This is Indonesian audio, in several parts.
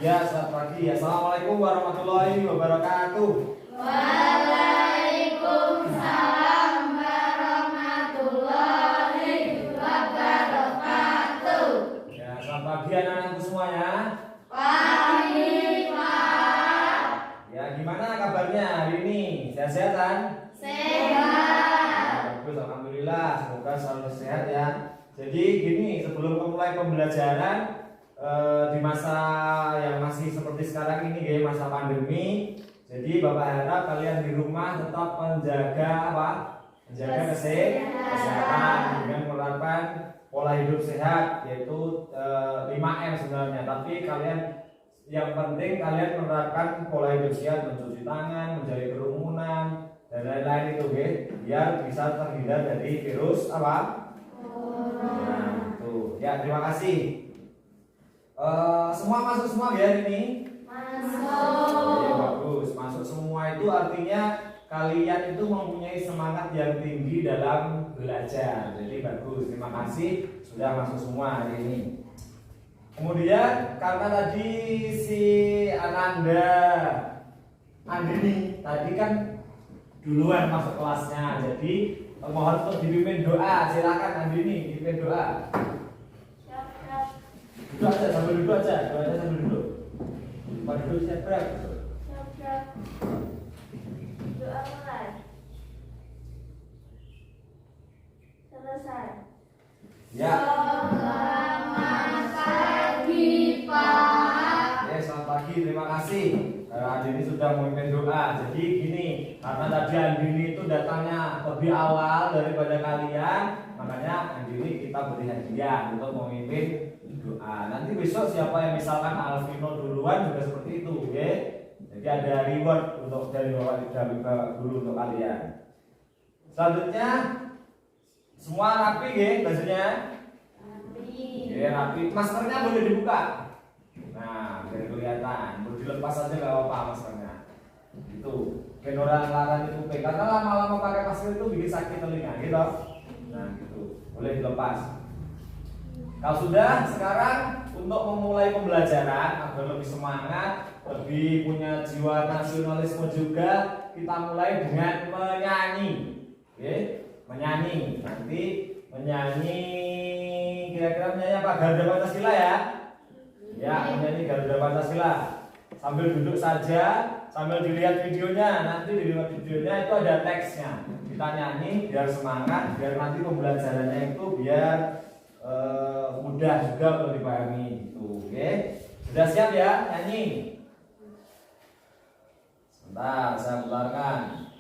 Ya, selamat pagi. Assalamualaikum warahmatullahi wabarakatuh. Waalaikumsalam warahmatullahi wabarakatuh. Ya, selamat pagi anak-anakku semuanya. Pagi, Pak. Ya, gimana kabarnya hari ini? Sehat-sehat kan? Sehat. Bagus, alhamdulillah. Semoga selalu sehat ya. Jadi gini, sebelum memulai pembelajaran di masa yang masih seperti sekarang ini, ya, masa pandemi. Jadi Bapak harap kalian di rumah tetap menjaga apa? Menjaga kesehatan dengan menerapkan pola hidup sehat, yaitu 5M sebenarnya. Tapi kalian yang penting kalian menerapkan pola hidup sehat, mencuci tangan, menjauhi kerumunan dan lain-lain itu, ya, biar bisa terhindar dari virus apa? Nah, tuh. Ya, terima kasih. Semua masuk semua ya ini? Masuk. Ya, bagus. Masuk semua itu artinya kalian itu mempunyai semangat yang tinggi dalam belajar. Jadi bagus. Terima kasih sudah masuk semua hari ini. Kemudian karena tadi si Andini tadi kan duluan masuk kelasnya. Jadi mohon untuk dipimpin doa. Silakan Andini dipimpin doa. Duduk aja, sambil duduk aja, sambil duduk. Pak duduk siap berat. Doa mulai. Selesai. Ya. Selamat pagi, Pak. Ya, selamat pagi, terima kasih. Andini sudah memimpin doa. Jadi gini, karena tadi Andini itu datangnya lebih awal daripada kalian, makanya Andini kita beri hadiah untuk memimpin doa. Nanti besok siapa yang misalkan Alvino duluan juga seperti itu, oke? Jadi ada reward untuk dari bapak dulu untuk kalian. Selanjutnya semua rapi, ya, bajunya. Ya, rapi. Maskernya boleh dibuka. Nah, biar kelihatan. Boleh dilepas aja nggak apa-apa maskernya. Itu. Kan orang larang itu karena lama-lama pakai masker itu bikin sakit telinga, gitu. Nah, gitu. Boleh dilepas. Kalau sudah, sekarang untuk memulai pembelajaran agar lebih semangat, lebih punya jiwa nasionalisme juga, kita mulai dengan menyanyi. Oke? Menyanyi. Nanti menyanyi kira-kira menyanyi apa? Garuda Pancasila ya? Ya, menyanyi Garuda Pancasila. Sambil duduk saja, sambil dilihat videonya. Nanti dilihat videonya itu ada teksnya. Kita nyanyi biar semangat, biar nanti pembelajarannya itu biar mudah juga untuk dipahami gitu, oke? Sudah siap ya nyanyi? Sebentar, saya putarkan.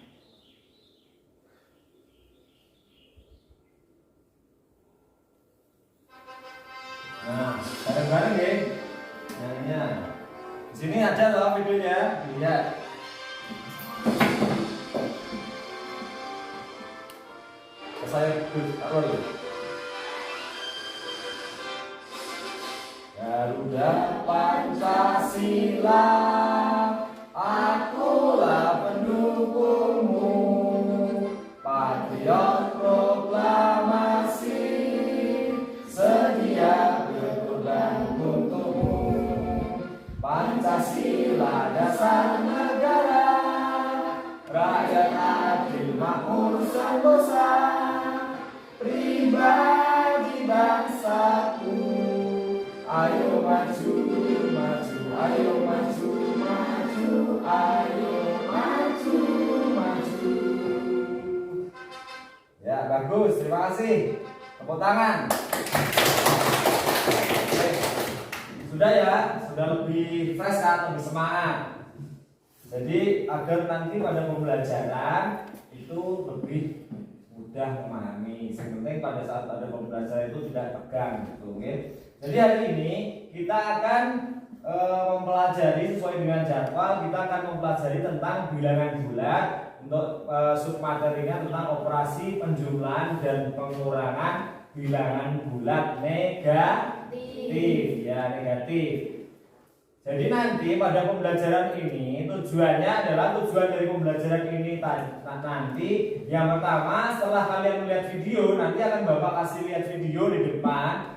Nah, bareng-bareng ya nyanyinya. Di sini ada loh videonya, lihat. Saya taruh. Garuda Pancasila, akulah pendukungmu, patriot proklamasi, sedia berkorban untukmu. Pancasila dasar negara, rakyat adil makmur sentosa, pribadi bangsaku. Ayo maju, maju, ayo maju, maju, ayo maju, maju. Ya, bagus, terima kasih. Tepuk tangan. Oke. Sudah ya, sudah lebih fresh kan, lebih semangat. Jadi agar nanti pada pembelajaran itu lebih mudah memahami. Yang penting pada saat ada pembelajaran itu tidak tegang, gitu, oke? Jadi hari ini kita akan mempelajari sesuai dengan jadwal. Kita akan mempelajari tentang bilangan bulat. Untuk submaterinya tentang operasi penjumlahan dan pengurangan bilangan bulat negatif. Ya, negatif. Jadi nanti pada pembelajaran ini tujuannya adalah tujuan dari pembelajaran ini nanti yang pertama setelah kalian melihat video, nanti akan Bapak kasih lihat video di depan.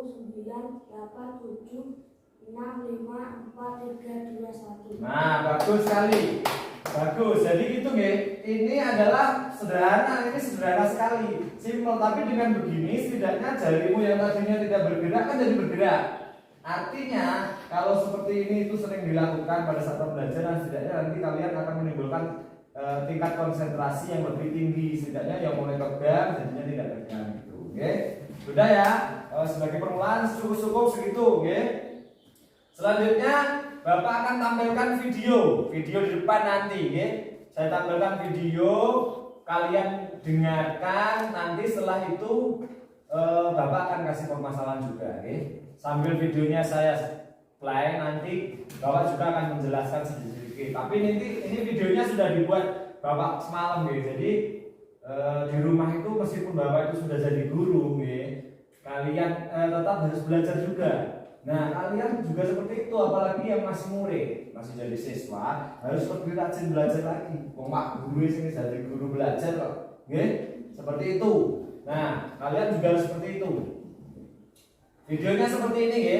9, 8, 7, 6, 5, 4, 3, 2, 1. Nah, bagus sekali. Bagus. Jadi itu nggih. Ini adalah sederhana, ini sederhana sekali. Simpel, tapi dengan begini setidaknya jarimu yang tadinya tidak bergerak kan jadi bergerak. Artinya, kalau seperti ini itu sering dilakukan pada saat pembelajaran, setidaknya nanti kalian akan menimbulkan tingkat konsentrasi yang lebih tinggi. Setidaknya yang mulai tegang jadinya tidak tegang gitu. Oke. Sudah ya. Sebagai permulaan cukup segitu, oke. Selanjutnya Bapak akan tampilkan video di depan nanti, oke. Saya tampilkan video, kalian dengarkan, nanti setelah itu Bapak akan kasih permasalahan juga, oke. Sambil videonya saya play, nanti Bapak juga akan menjelaskan sedikit. Tapi ini videonya sudah dibuat Bapak semalam, oke. Jadi di rumah itu meskipun Bapak itu sudah jadi guru, oke, kalian tetap harus belajar juga. Nah, kalian juga seperti itu, apalagi yang masih murid, masih jadi siswa, harus lebih rajin belajar lagi. Mak guru ini jadi guru belajar kok, oke? Seperti itu. Nah, kalian juga harus seperti itu. Videonya seperti ini, ya.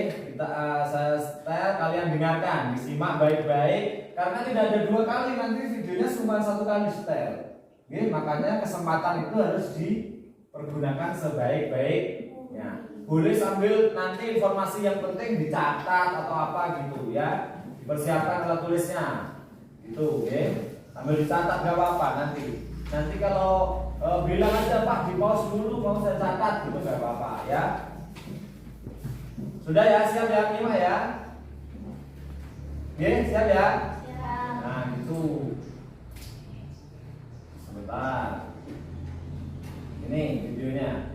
Saya setel, kalian dengarkan, disimak baik-baik, karena tidak ada 2 kali, nanti videonya cuma 1 kali setel. Oke, makanya kesempatan itu harus dipergunakan sebaik-baiknya. Boleh sambil nanti informasi yang penting dicatat atau apa gitu ya, dipersiapkan alat tulisnya gitu, oke. Sambil dicatat gak apa-apa nanti kalau bilang aja Pak di pause dulu mau saya catat gitu gak apa-apa ya. Sudah ya, siap ya Mima ya, oke, siap ya. Siap. Nah gitu. Sebentar. Ini videonya.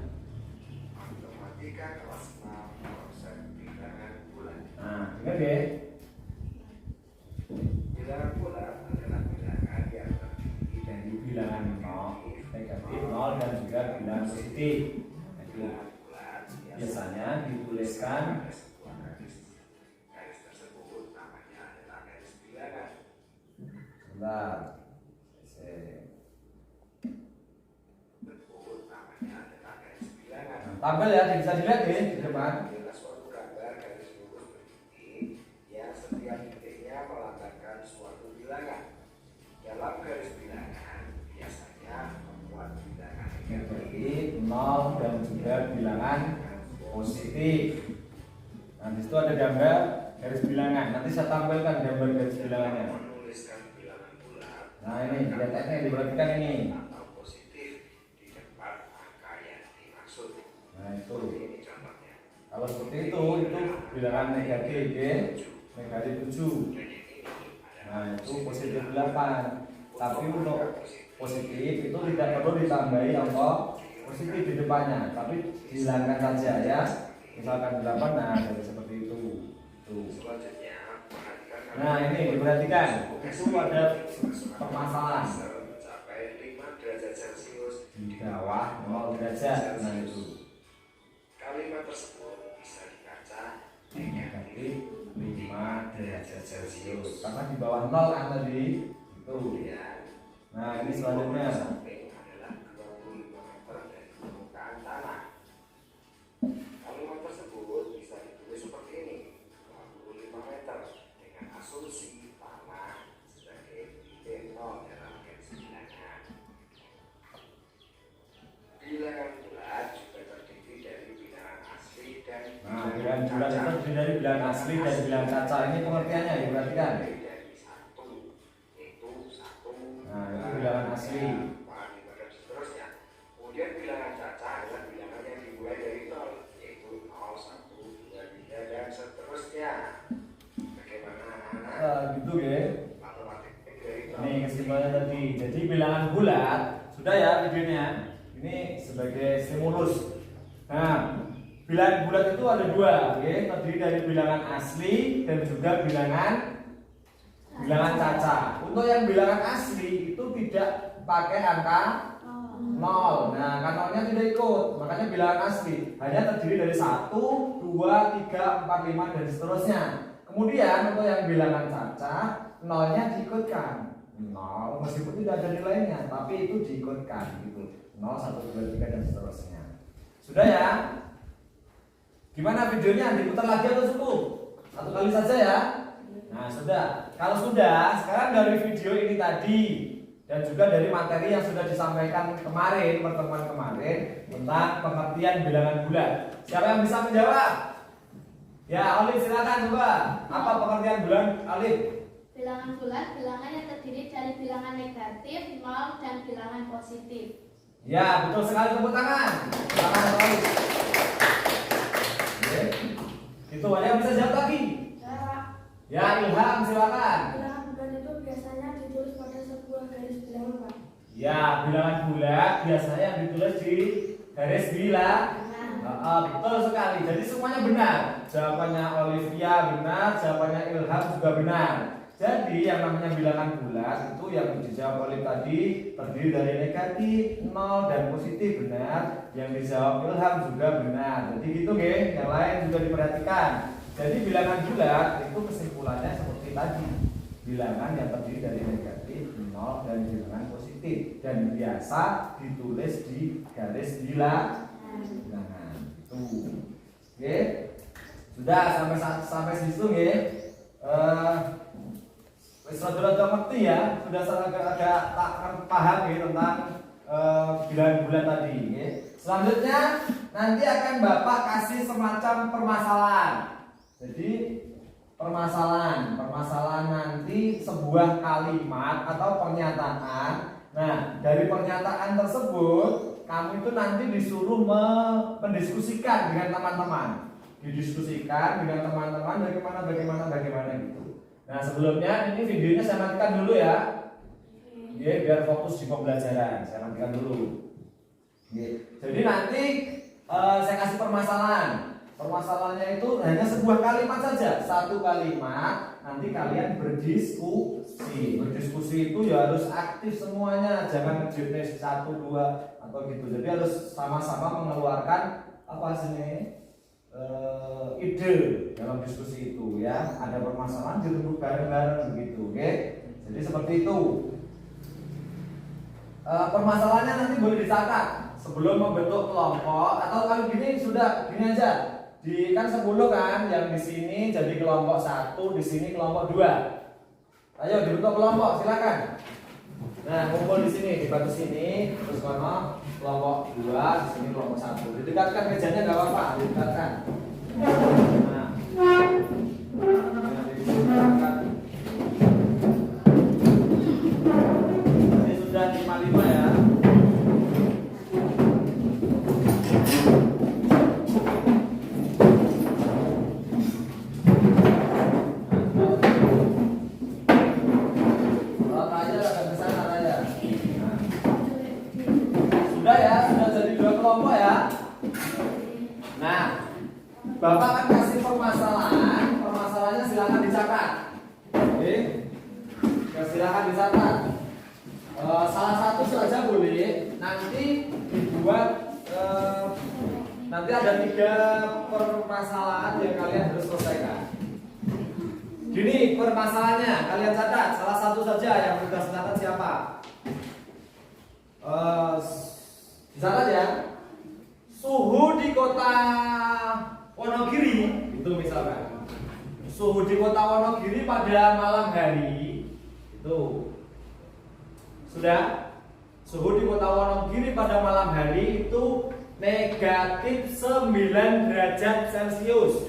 Matematika kelas 6 konsep bilangan bulat. Nah, ingat ya? Bilangan bulat adalah bilangan yang terdiri Dari bilangan 0, negatif 0 dan juga bilangan positif. Jadi, bilangan bulat. biasanya dituliskan Ada sebuah garis. Garis tersebut namanya adalah garis bilangan. sebentar. Tersebut namanya adalah garis bilangan. Tampil ya, bisa dilihat ya di depan. Adalah suatu gambar garis lurus begini yang setiap titiknya melambangkan suatu bilangan. Dalam garis bilangan biasanya membuat bilangan Jadi 0 dan juga bilangan positif. Nah, di situ ada gambar garis bilangan. Nanti saya tampilkan gambar garis bilangannya. menuliskan bilangan bulat. Nah, ini lihat diperhatikan ini. Atau positif di depan angka yang dimaksud. Nah, itu. Ini contohnya. Kalau seperti itu bilangan negatif ya. Negatif 7. Nah, itu positif 8. Tapi untuk positif itu tidak perlu ditambahi angka positif di depannya, tapi dihilangkan saja ya. Misalkan 8, nah jadi seperti itu. Tuh. Selanjutnya, perhatikan Nah, ini diperhatikan. Itu ada permasalahan mencapai 5 derajat Celcius di bawah 0 derajat. Nah, itu kalimat tersebut bisa dibaca negatif 5 derajat Celcius. Karena di bawah 0 kan tadi. Itu. kemudian Nah, ini selanjutnya. samping adalah 25 meter dari permukaan tanah. Kalimat tersebut bisa ditulis seperti ini: 25 meter dengan asumsi tanah sebagai titik nol dalam garis bilangan. Bilangan bulat juga terdiri dari bilangan asli dan Nah, bilangan bulat itu terdiri dari bilangan asli dan bilangan caca. Ini pengertiannya diperhatikan. dari satu, yaitu satu. Nah, itu bilangan asli. Dan seterusnya. Kemudian bilangan caca adalah bilangan yang dimulai dari nol, yaitu 0, 1, 2, 3, dan seterusnya. Bagaimana anak-anak? Gitu ya. Matematik dari nol. Ini kesimpulannya tadi. Jadi bilangan bulat sudah ya videonya. Ini sebagai stimulus. Nah, bilangan bulat itu ada dua, oke? Terdiri dari bilangan asli dan juga bilangan caca. Untuk yang bilangan asli itu tidak pakai angka 0. Nah, angka 0-nya tidak ikut. Makanya bilangan asli hanya terdiri dari 1, 2, 3, 4, 5 dan seterusnya. Kemudian untuk yang bilangan caca, 0-nya diikutkan. 0 meskipun tidak ada nilainya, tapi itu diikutkan gitu. 0, 1, 2, 3 dan seterusnya. Sudah ya? Gimana videonya? Diputar lagi atau cukup? Satu kali saja ya. Nah, sudah. Kalau sudah, sekarang dari video ini tadi dan juga dari materi yang sudah disampaikan kemarin, pertemuan kemarin tentang pengertian bilangan bulat. Siapa yang bisa menjawab? Ya, Alif silakan coba. Apa pengertian bulan, Alif? Bilangan bulat, bilangan yang terdiri dari bilangan negatif, 0, dan bilangan positif. Ya, betul sekali, tepuk tangan. Tangan Alif. Oke. Itu ada yang bisa jawab lagi? Ya, Ilham silakan. Bilangan bulat itu biasanya ditulis pada sebuah garis bilangan, Pak. Ya, bilangan bulat biasanya ditulis di garis bilangan. Betul sekali. Jadi semuanya benar. Jawabannya Olivia benar, jawabannya Ilham juga benar. Jadi yang namanya bilangan bulat itu yang dijawab oleh tadi terdiri dari negatif, 0 dan positif benar. Yang dijawab Ilham juga benar. Jadi gitu nggih. Yang lain juga diperhatikan. Jadi bilangan bulat itu kesimpulannya seperti tadi. Bilangan yang terdiri dari negatif, 0 dan bilangan positif dan biasa ditulis di garis bilangan. Itu. Oke. Sudah sampai situ nggih. Wis rada ngerti ya, sudah agak tak paham ya tentang bilangan bulat tadi nggih. Selanjutnya nanti akan Bapak kasih semacam permasalahan. Jadi permasalahan nanti sebuah kalimat atau pernyataan. Nah, dari pernyataan tersebut kamu itu nanti disuruh mendiskusikan dengan teman-teman. Didiskusikan dengan teman-teman bagaimana gitu. Nah, sebelumnya ini videonya saya matikan dulu ya. Ya, biar fokus di pembelajaran. Saya nantikan dulu. Jadi nanti saya kasih permasalahan. Permasalahannya itu hanya sebuah kalimat saja, satu kalimat. Nanti kalian berdiskusi. Berdiskusi itu ya harus aktif semuanya, jangan ngejenis 1, 2 atau gitu. Jadi harus sama-sama mengeluarkan apa sih ide dalam diskusi itu ya. Ada permasalahan dirembuk bareng-bareng begitu, oke? Jadi seperti itu. Permasalahannya nanti boleh dicatat sebelum membentuk kelompok, atau kalau gini sudah gini aja. Kan 10 kan yang di sini jadi kelompok 1, di sini kelompok 2. Ayo dibentuk kelompok, silakan. Nah, kumpul di sini, di batu sini, terus kono kelompok 2, di sini kelompok 1. Didekatkan mejanya enggak apa-apa, didekatkan. Nah. Didekatkan. Ini sudah 55 ya. Bapak akan kasih permasalahan, permasalahannya silakan dicatat. Oke, ya, silakan dicatat. Salah satu saja boleh. Nanti dibuat. Nanti ada 3 permasalahan yang kalian harus selesaikan. Gini permasalahannya, kalian catat. Salah satu saja yang sudah catat siapa? Dicatat ya. Suhu di kota Wonogiri itu misalkan suhu di kota Wonogiri pada malam hari itu sudah suhu di kota Wonogiri pada malam hari itu negatif 9 derajat Celcius.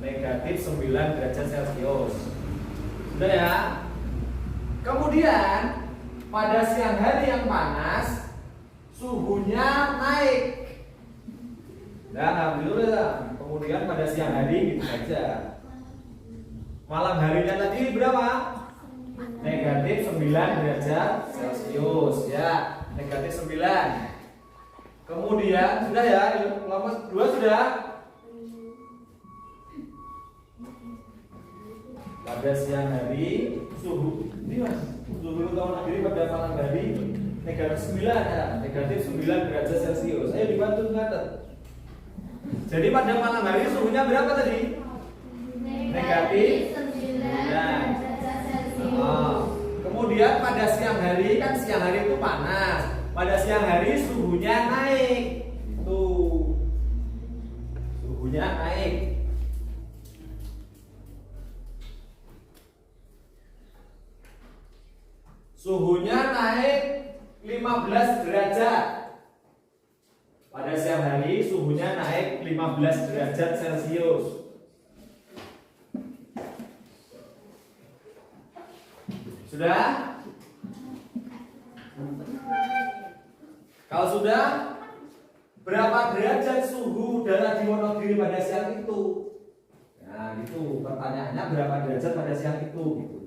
Negatif 9 derajat Celcius. Sudah ya. Kemudian pada siang hari yang panas suhunya naik. Dan alhamdulillah, kemudian pada siang hari gitu saja. Malam harinya tadi berapa? Negatif 9 derajat Celcius ya, negatif 9. Kemudian sudah ya, kelompok 2 sudah. Pada siang hari suhu ini mas, suhu tahun akhir pada malam hari negatif 9 ya, negatif 9 derajat Celcius. Ayo dibantu catat. Jadi pada malam hari suhunya berapa tadi? Negatif 9 derajat Celcius. Kemudian pada siang hari, kan siang hari itu panas. Pada siang hari suhunya naik. Itu suhunya naik. Suhunya naik 15 derajat. Pada siang hari suhunya naik 15 derajat Celcius. Sudah? Kalau sudah, berapa derajat suhu udara di Wonogiri pada siang itu? Nah, itu pertanyaannya, berapa derajat pada siang itu gitu.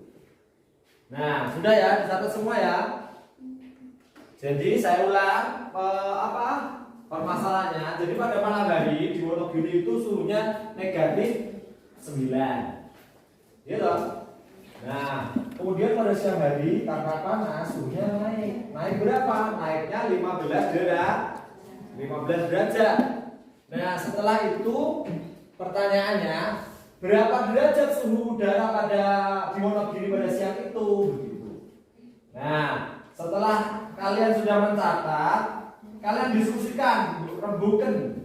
Nah, sudah ya, dicatat semua ya. Jadi saya ulang permasalahannya. Jadi pada malam hari di Wonogiri itu suhunya negatif 9. Iya toh? Nah, kemudian pada siang hari karena panas suhunya naik. Naik berapa? Naiknya 15 derajat. Nah, setelah itu pertanyaannya, berapa derajat suhu udara pada di Wonogiri pada siang itu begitu. Nah, setelah kalian sudah mencatat, kalian diskusikan, rembukan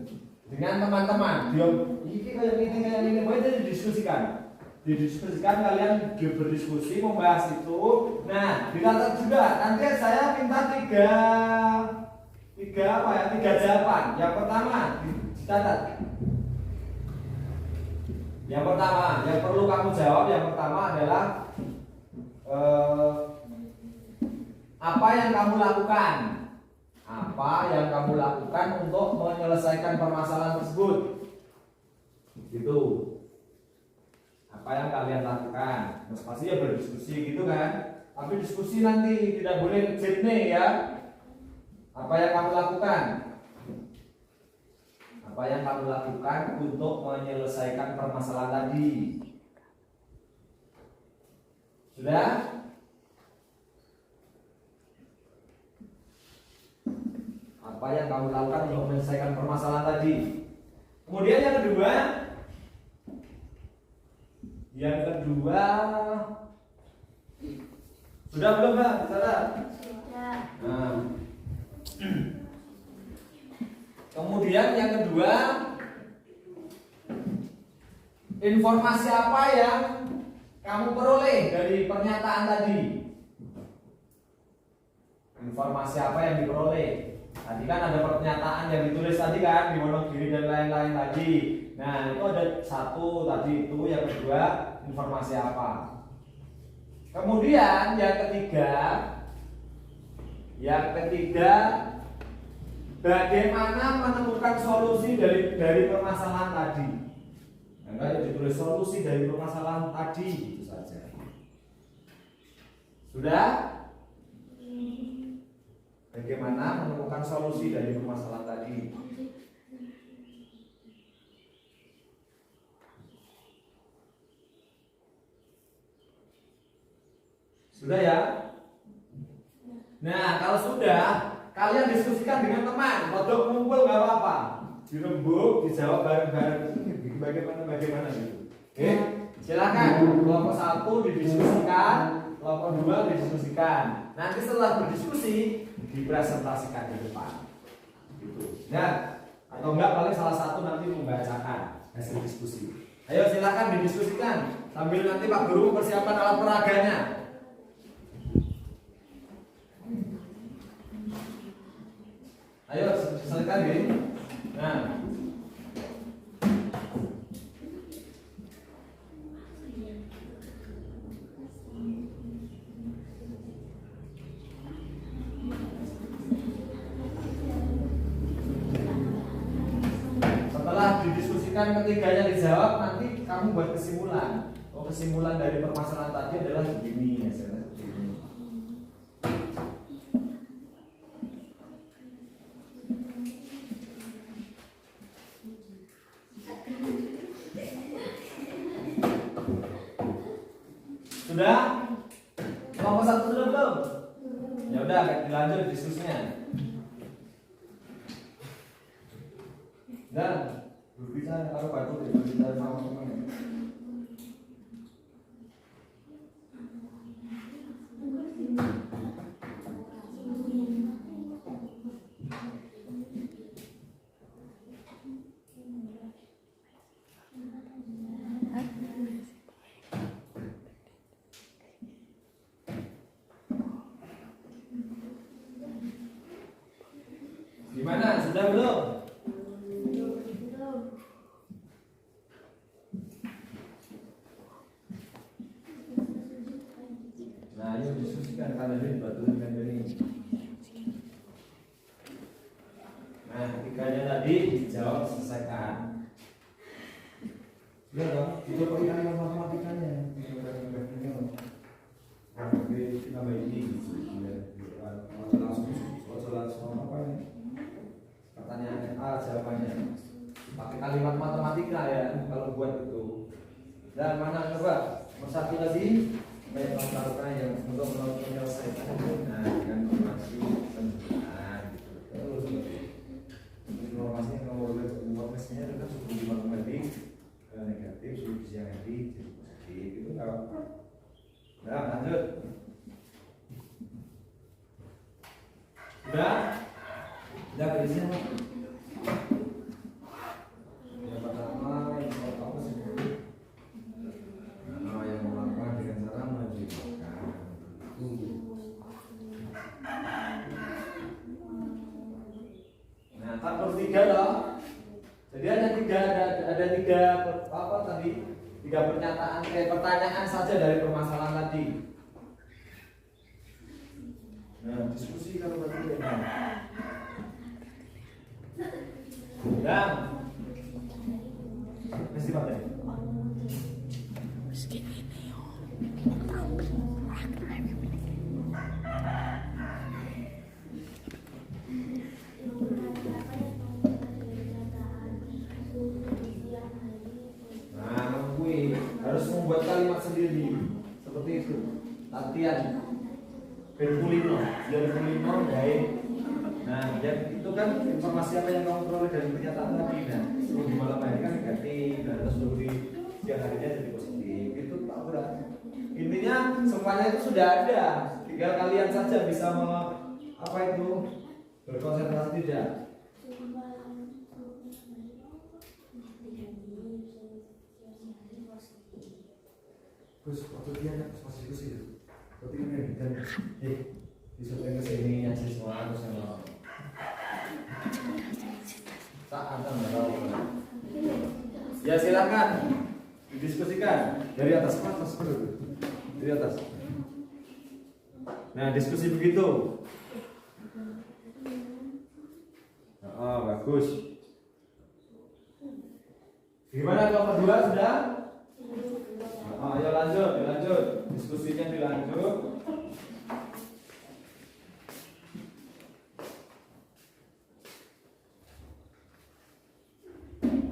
dengan teman-teman. Ini kayak ini, boleh didiskusikan. Didiskusikan, kalian berdiskusi membahas itu. Nah, dicatat juga. Nanti saya minta tiga jawaban. Yang pertama dicatat. Yang pertama, yang perlu kamu jawab yang pertama adalah apa yang kamu lakukan? Apa yang kamu lakukan untuk menyelesaikan permasalahan tersebut? Gitu. Apa yang kalian lakukan? Pasti ya berdiskusi gitu kan? Tapi diskusi nanti, tidak boleh ngejit nih ya. Apa yang kamu lakukan? Apa yang kamu lakukan untuk menyelesaikan permasalahan tadi? Sudah? Apa yang kamu lakukan untuk menyelesaikan permasalahan tadi? Kemudian yang kedua, sudah belum Mbak? Bicara? Sudah. Nah. Kemudian yang kedua, informasi apa yang kamu peroleh dari pernyataan tadi? Informasi apa yang diperoleh? Tadi kan ada pernyataan yang ditulis tadi kan di Wonogiri dan lain-lain tadi. Nah itu ada satu tadi itu, yang kedua informasi apa? Kemudian yang ketiga, bagaimana menemukan solusi dari permasalahan tadi? Enggak ditulis solusi dari permasalahan tadi itu saja. Sudah? Bagaimana menemukan solusi dari permasalahan tadi? Sudah ya? Nah, kalau sudah, kalian diskusikan dengan teman. Kodok ngumpul nggak apa-apa. Dirembuk, dijawab bareng-bareng. Bagaimana gitu? Oke, silakan. Kelompok 1 didiskusikan, kelompok 2 didiskusikan. Nanti setelah berdiskusi, dipresentasikan di depan. Gitu. Nah, atau enggak paling salah satu nanti membacakan hasil diskusi. Ayo silakan didiskusikan sambil nanti Pak Guru mempersiapkan alat peraganya. Ayo selesaikan ya. Nah, setelah didiskusikan ketiganya dijawab, nanti kamu buat kesimpulan. Oh, kesimpulan dari permasalahan tadi adalah begini ya, seperti ini. Sudah? Kelompok 1 sudah belum? Ya udah, dilanjut diskusinya. Dan berbicara kalau batu berbicara sama teman. Gimana? Sudah belum? Nah, ayo diskusikan kalian dibantukan ini. Nah, ketiganya tadi dijawab, selesaikan. Sudah dong, itu pertanyaan matematikanya. Kita ini langsung apa ini? Pertanyaan A jawabannya pakai kalimat matematika ya kalau buat itu. Dan mana coba satu lagi banyak melakukan yang untuk menyelesaikan nah dengan informasi penjelasan gitu. Informasinya kalau informasinya itu kan suku matematik negatif, suku negatif, jadi positif itu nggak apa-apa. Nah lanjut. Sudah? Sudah berisinya? Yang pertama yang apa sih? Nah, yang melakukan dengan cara menunjukkan. Nah, tak per 3 loh. Jadi ada tiga apa tadi? 3 pertanyaan saja dari permasalahan tadi. Nah, diskusi kalau berarti ya. Dan mesti pakai. Meski ini latihan Ben Kulino baik. Nah, yang itu kan informasi apa yang kamu peroleh dari pernyataan tadi. Nah, di malam hari kan negatif, dan terus di siang harinya jadi positif. Itu tak berat. Intinya semuanya itu sudah ada. Tinggal kalian saja bisa berkonsentrasi tidak. Terus waktu dia pas diskusi itu, waktu ini dan disuruh ke sini yang siswa terus yang saat ya silakan didiskusikan dari atas dulu. Dari atas. Nah, diskusi begitu. Oh, bagus. Gimana kelompok 2 sudah? Ayo lanjut. Diskusinya dilanjut.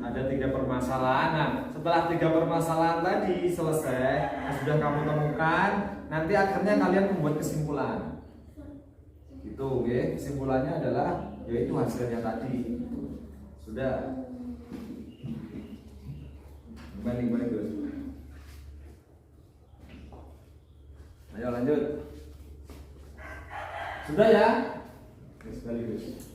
Ada 3 permasalahan. Nah, setelah 3 permasalahan tadi selesai, sudah kamu temukan, nanti akhirnya kalian membuat kesimpulan. Gitu, oke? Kesimpulannya adalah yaitu hasilnya tadi. Sudah. Balik Gus. Ayo lanjut. Sudah ya? Sekaligus.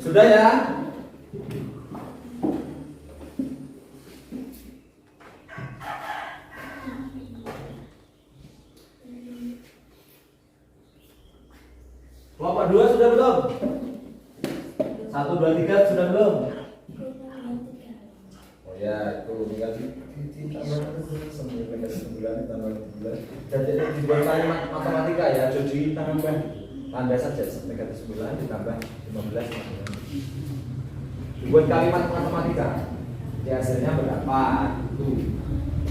Sudah ya? Kelompok 2 sudah belum? 1, 2, 3 sudah belum? Oh ya, itu tinggal ditambah 9 ditambah 9. Jadi dibuat kalimat matematika ya, jadi tambah saja negatif 9 ditambah 15. Dibuat kalimat matematika. Ya, hasilnya berapa? Tuh.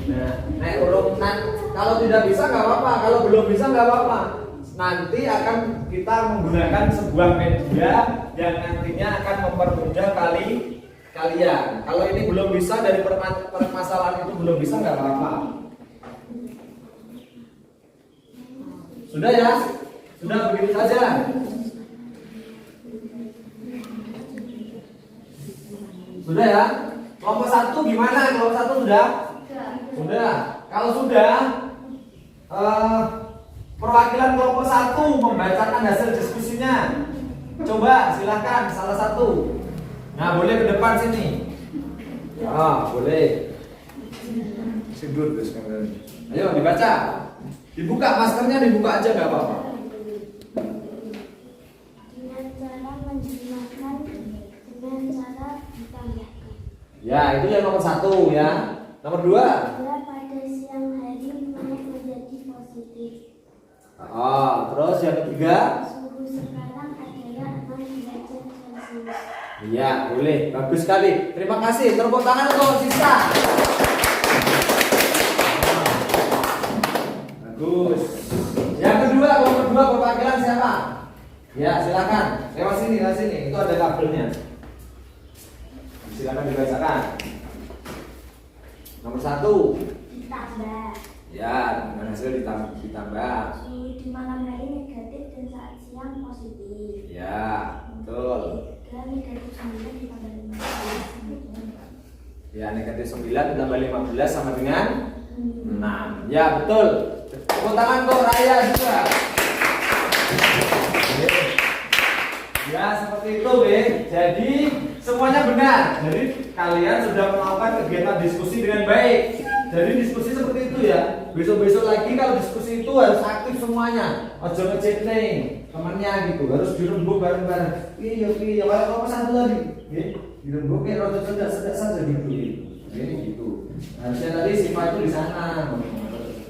Nah, naik urutan. Kalau tidak bisa nggak apa-apa, kalau belum bisa nggak apa-apa. Nanti akan kita menggunakan sebuah media yang nantinya akan mempermudah kalian. Kalau ini belum bisa dari permasalahan itu belum bisa nggak apa-apa. Sudah ya? Sudah begitu saja. Sudah ya? Kelompok 1 gimana? Kelompok 1 sudah? Sudah. Kalau sudah, perwakilan kelompok 1 membacakan hasil diskusinya. Coba silakan salah satu. Nah, boleh ke depan sini. Ya, boleh. Sindur guys kameranya. Ayo dibaca. Dibuka maskernya, dibuka aja nggak apa-apa. Dengan cara menjumlahkan, dengan cara ditambahkan. Ya, itu yang nomor 1 ya. Nomor 2. Gula pada siang hari naik menjadi positif. Terus yang ketiga. Suhu sekarang adalah 6 derajat Celcius. Iya, boleh. Bagus sekali. Terima kasih. Tepuk tangan untuk Sista. Bagus. Yang kedua, kelompok 2 perwakilan siapa? Ya, silakan. Lewat sini. Itu ada kabelnya. Silakan dibacakan. Nomor 1. Ditambah. Ya, dengan hasil ditambah. Suhu di malam hari negatif dan saat siang positif. Ya, betul. Negatif 9 ditambah 15. Ya, negatif 9 ditambah 15 sama dengan 6. Ya, betul. Tepuk tangan untuk Raya juga. Ya, seperti itu, Be. Jadi, semuanya benar. Jadi, kalian sudah melakukan kegiatan diskusi dengan baik. Jadi, diskusi seperti itu ya. Besok-besok lagi kalau diskusi itu harus aktif semuanya. Ojo ngecek nih temannya gitu. Harus dirembuk bareng-bareng. Iya. Kalau satu lagi, dirembuk rada sedak saja gitu. Gitu. Harusnya tadi sifat itu di sana.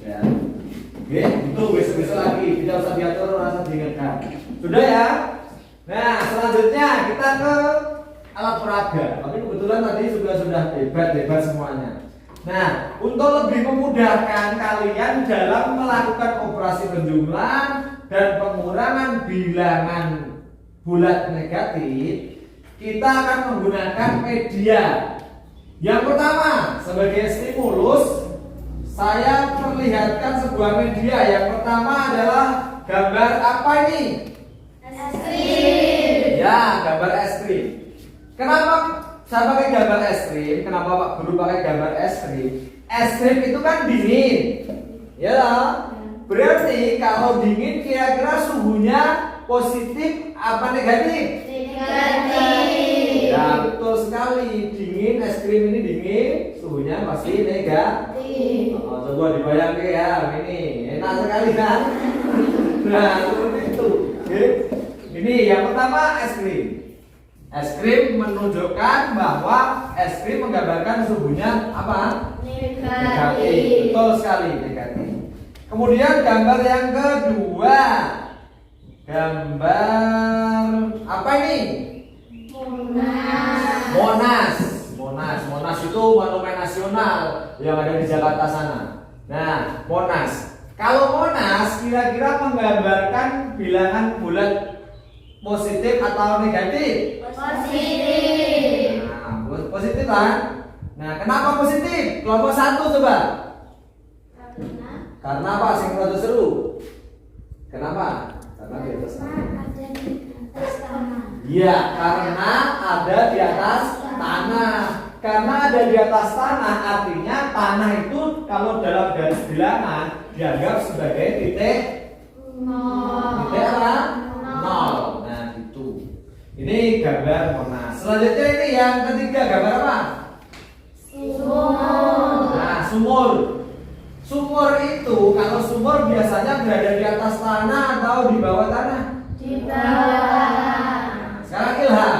Ya. Itu besok-besok lagi. Tidak usah diatur, rasa diingatkan. Sudah ya? Nah, selanjutnya kita ke alat peraga. Tapi kebetulan tadi sudah hebat semuanya. Nah, untuk lebih memudahkan kalian dalam melakukan operasi penjumlahan dan pengurangan bilangan bulat negatif, kita akan menggunakan media. Yang pertama, sebagai stimulus, saya perlihatkan sebuah media. Yang pertama adalah gambar apa ini? Es krim. Ya, gambar es krim. Kenapa saya pakai gambar es krim? Kenapa Pak Guru pakai gambar es krim? Es krim itu kan dingin, ya lah. Berarti kalau dingin kira-kira suhunya positif apa negatif? Negatif. Ya, betul sekali. Dingin, es krim ini dingin, suhunya pasti negatif. Oh, coba dibayangkan ya, ini enak sekali kan? Nah, seperti itu. Oke. Ini yang pertama es krim. Es krim menunjukkan bahwa es krim menggambarkan suhunya apa? Negatif. Betul sekali, negatif. Kemudian gambar yang kedua. Gambar apa ini? Monas itu monumen nasional yang ada di Jakarta sana. Nah, Monas. Kalau Monas kira-kira menggambarkan bilangan bulat positif atau negatif? Positif. Nah, positif kan? Nah, kenapa positif? Kelompok 1 coba. Karena apa? Sing rada seru. Kenapa? Karena di atas tanah. Iya, karena ada di atas tanah. Karena ada di atas tanah artinya tanah itu kalau dalam garis bilangan dianggap sebagai titik apa? Nol. Nah, gitu. Ini gambar Monas. Selanjutnya ini yang ketiga, gambar apa? Nah, sumur. Sumur itu, kalau sumur biasanya berada di atas tanah atau di bawah tanah? Di bawah. Sekarang Ilham,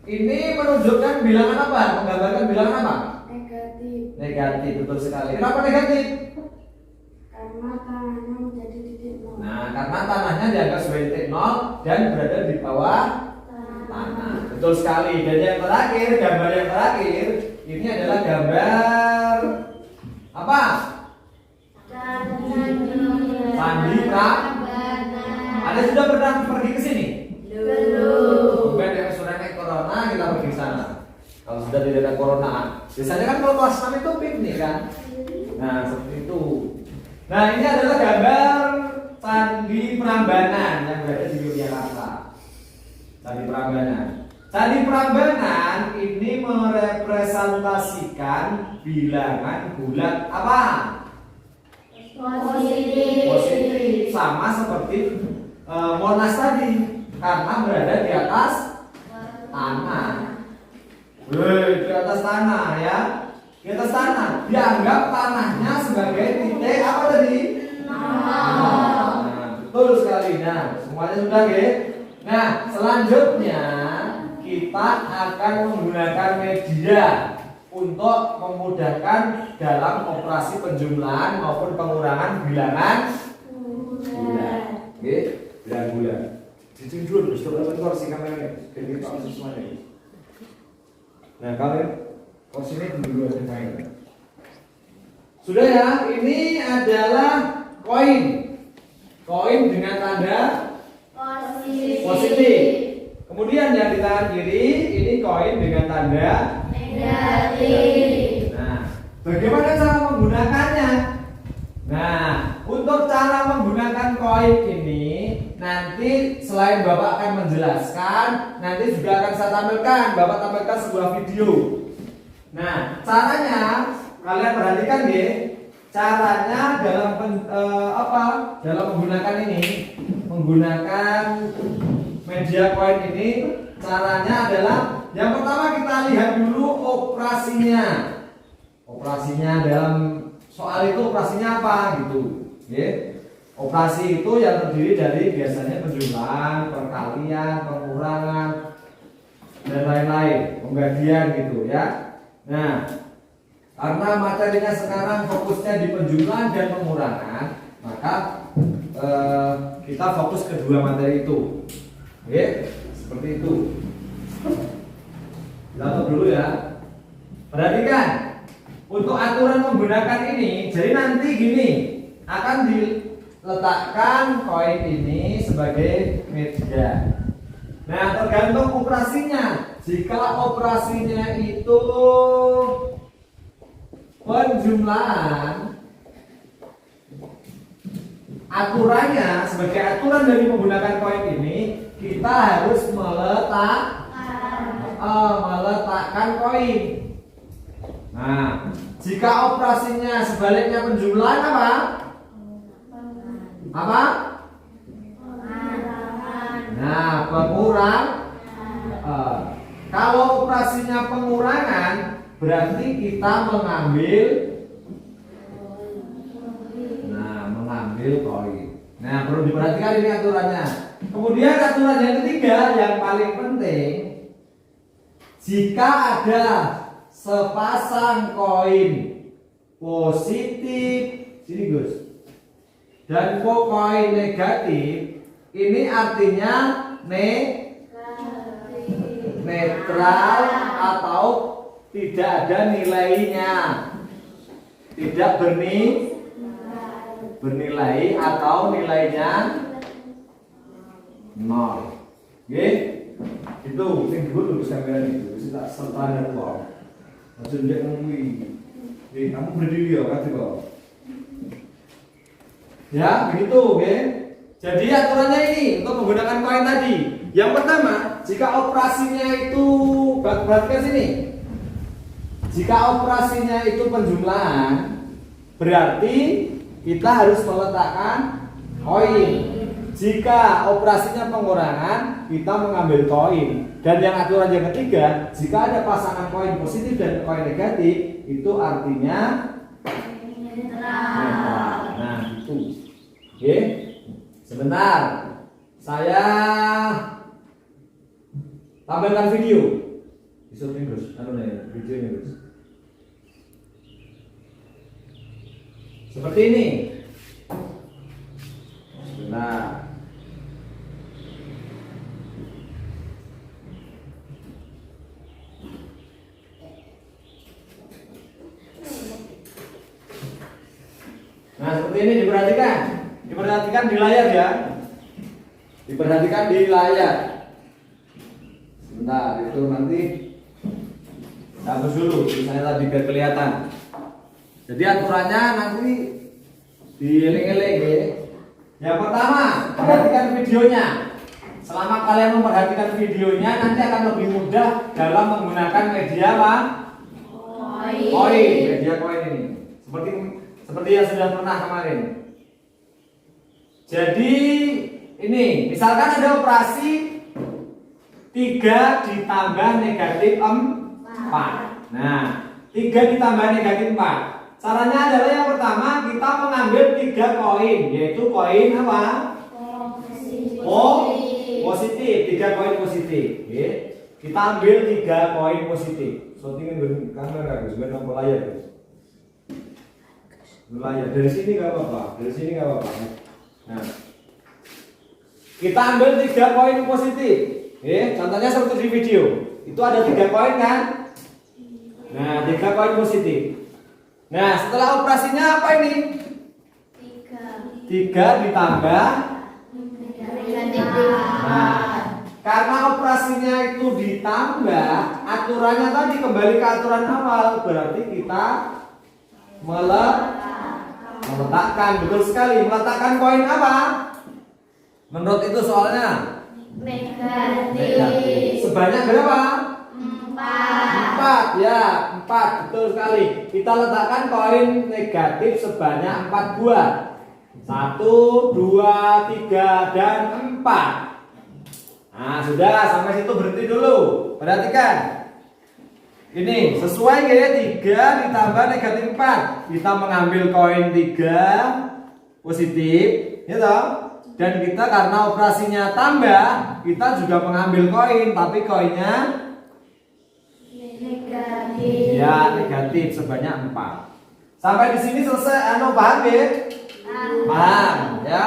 ini menunjukkan bilangan apa? Menggambarkan bilangan apa? Negatif. Negatif, betul sekali. Kenapa negatif? Karena tanahnya menjadi titik nol. Nah, karena tanahnya dianggap sebagai titik nol dan berada di bawah tanah. Betul sekali. Dan yang terakhir, gambar yang terakhir, ini adalah gambar apa? Candi Prambanan. Ada sudah pernah pergi ke sini? Belum. Bukan yang sudah naik corona kita pergi ke sana. Kalau sudah tidak ada corona, biasanya kan kalau kelas 6 itu piknik kan. Nah, seperti itu. Nah, ini adalah gambar Candi Prambanan yang berada di Yogyakarta. Candi Prambanan. Candi Prambanan ini merepresentasikan bilangan bulat apa? Positif, sama seperti Monas tadi, karena berada di atas tanah. Di atas tanah ya, di atas tanah. Dianggap tanahnya sebagai titik apa tadi? Nah, betul sekali. Nah, semuanya sudah ya. Nah, selanjutnya kita akan menggunakan media untuk memudahkan dalam operasi penjumlahan maupun pengurangan bilangan bulan. Oke, bilangan bulan. Ditunjuk dulu, coba kursi kameranya. Kita langsung semuanya. Nah, kalian kursi ini dulu aja main. Sudah ya, ini adalah koin. Koin dengan tanda positif. Kemudian yang di tangan kiri ini koin dengan tanda negatif. Nah, bagaimana cara menggunakannya? Nah, untuk cara menggunakan koin ini nanti selain Bapak akan menjelaskan, nanti juga akan saya tampilkan. Bapak tampilkan sebuah video. Nah, caranya kalian perhatikan ya. Caranya dalam dalam menggunakan ini, menggunakan media koin ini, caranya adalah yang pertama kita lihat dulu operasinya. Operasinya dalam soal itu operasinya apa gitu, ya. Operasi itu yang terdiri dari biasanya penjumlahan, perkalian, pengurangan, dan lain-lain, pembagian gitu ya. Nah, karena materinya sekarang fokusnya di penjumlahan dan pengurangan, maka kita fokus kedua materi itu. Oke, seperti itu. Kita dulu ya. Perhatikan, untuk aturan menggunakan ini, jadi nanti gini, akan diletakkan koin ini sebagai media. Nah, tergantung operasinya. Jika operasinya itu penjumlahan, aturannya sebagai aturan dari menggunakan koin ini, kita harus meletakkan koin. Nah, jika operasinya sebaliknya penjumlahan apa? Apa? Nah, kalau operasinya pengurangan, berarti kita mengambil koin. Nah, perlu diperhatikan ini aturannya. Kemudian aturan yang ketiga yang paling penting, jika ada sepasang koin positif, sini Gus, dan koin negatif, ini artinya netral atau tidak ada nilainya, tidak bernilai atau nilainya 0. Oke? Itu sing dulu sampean itu wis tak standar kok. Aja ndek ngomong kamu berdiri ya kan kok. Ya, begitu, oke? Jadi aturannya ini untuk menggunakan koin tadi. Yang pertama, jika operasinya itu perhatikan sini. Jika operasinya itu penjumlahan, berarti kita harus meletakkan koin. Jika operasinya pengurangan, kita mengambil koin. Dan yang aturan yang ketiga, jika ada pasangan koin positif dan koin negatif, itu artinya netral. Nah, itu. Oke. Sebentar. Saya tampilkan video. Disuruh terus, video ini terus. Seperti ini. Sebentar. Nah, seperti ini diperhatikan. Diperhatikan di layar ya. Diperhatikan di layar. Sebentar, itu nanti hapus dulu, saya tadi biar kelihatan. Jadi aturannya nanti dieling-eling ya. Yang pertama, perhatikan videonya. Selama kalian memperhatikan videonya, nanti akan lebih mudah dalam menggunakan media apa? Koin. Media koin ini. Seperti yang sudah pernah kemarin. Jadi ini, misalkan ada operasi 3 ditambah negatif 4. Nah, 3 ditambah negatif 4. Caranya adalah yang pertama kita mengambil 3 koin, yaitu koin apa? Positif. 3 koin positif. Oke. Kita ambil 3 koin positif. Shootingin kamera Gus, biar nampak layar Gus. Layar dari sini nggak apa-apa, dari sini nggak apa-apa. Nah, kita ambil 3 koin positif. Oke, contohnya seperti di video. Itu ada 3 koin kan? Nah, 3 koin positif. Nah, setelah operasinya apa ini? 3 ditambah karena operasinya itu ditambah, aturannya tadi kembali ke aturan awal, berarti kita meletakkan, betul sekali. Meletakkan koin apa? Menurut itu soalnya negatif. Sebanyak berapa? 4 ya, 4, betul sekali. Kita letakkan koin negatif sebanyak 4 buah. 1, 2, 3, dan 4. Nah, sudah, sampai situ berhenti dulu. Perhatikan. Ini sesuai ya, 3 ditambah negatif 4. Kita mengambil koin 3 positif, ya toh? Dan kita karena operasinya tambah, kita juga mengambil koin, tapi koinnya negatif. Ya, negatif sebanyak 4. Sampai di sini selesai, paham ya? Paham, ya.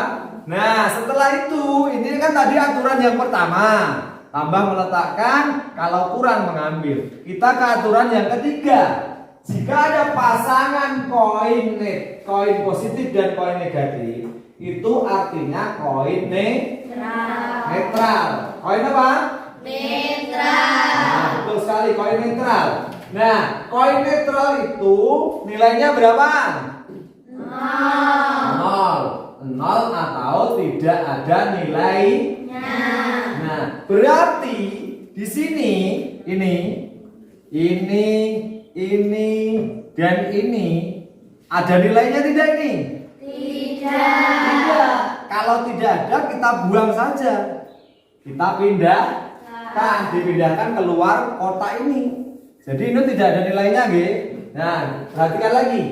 Nah, setelah itu, ini kan tadi aturan yang pertama, tambah meletakkan, kalau kurang mengambil. Kita ke aturan yang ketiga. Jika ada pasangan koin positif dan koin negatif, itu artinya koin Netral. netral. Koin apa? Netral. Nah, betul sekali, koin netral. Nah, koin netral itu nilainya berapa? Nol. Nol atau tidak ada nilainya. Nah, berarti di sini ini, dan ini ada nilainya tidak ini? Tidak. Kalau tidak ada kita buang saja. Kita dipindahkan keluar kotak ini. Jadi ini tidak ada nilainya, nggih. Nah, perhatikan lagi.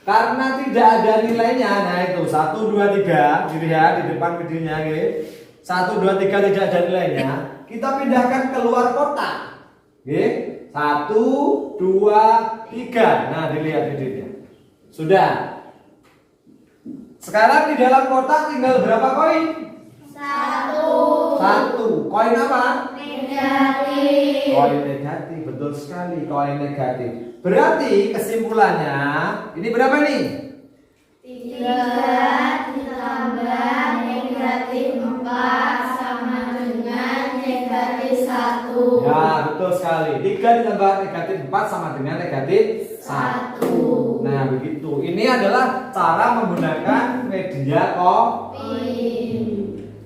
Karena tidak ada nilainya, nah itu 1, 2, 3, dilihat di depan videonya, nggih. 1, 2, 3 tidak ada nilainya. Kita pindahkan keluar kotak. Nggih. 1, 2, 3. Nah, dilihat videonya. Sudah. Sekarang di dalam kotak tinggal berapa koin? 1. Koin apa? Negatif. Koin negatif, betul sekali, koin negatif. Berarti kesimpulannya, ini berapa nih? 3 ditambah negatif 4 sama dengan negatif 1. Ya, betul sekali. 3 ditambah negatif 4 sama dengan negatif 1. Nah, begitu. Ini adalah cara menggunakan media koin.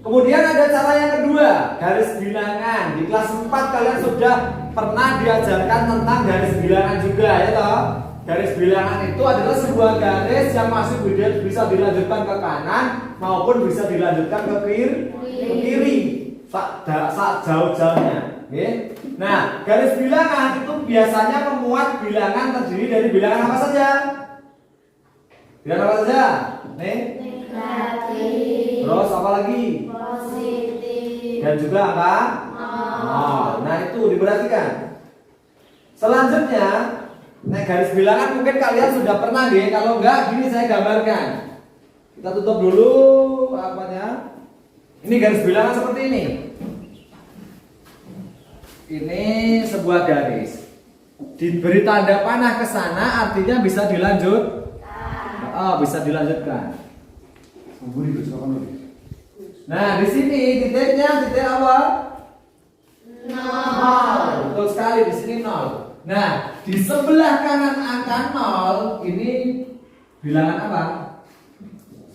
Kemudian ada cara yang kedua, garis bilangan. Di kelas 4 kalian sudah pernah diajarkan tentang garis bilangan juga, ya toh? Garis bilangan itu adalah sebuah garis yang masih bisa dilanjutkan ke kanan maupun bisa dilanjutkan ke kiri. Saat jauh-jauhnya. Okay? Nah, garis bilangan itu biasanya memuat bilangan terdiri dari bilangan apa saja? Bilangan apa saja? Nih. Negatif. Terus apa lagi? Positif. Dan juga apa? Nol. Nah, itu diperhatikan. Selanjutnya, nah garis bilangan mungkin kalian sudah pernah deh. Kalau enggak, gini saya gambarkan. Kita tutup dulu apanya. Ini garis bilangan seperti ini. Ini sebuah garis. Diberi tanda panah ke sana, artinya bisa dilanjut. Bisa dilanjutkan. Nah, di sini titiknya titik apa? 0. Betul sekali, di sini 0. Nah, di sebelah kanan angka 0 ini bilangan apa?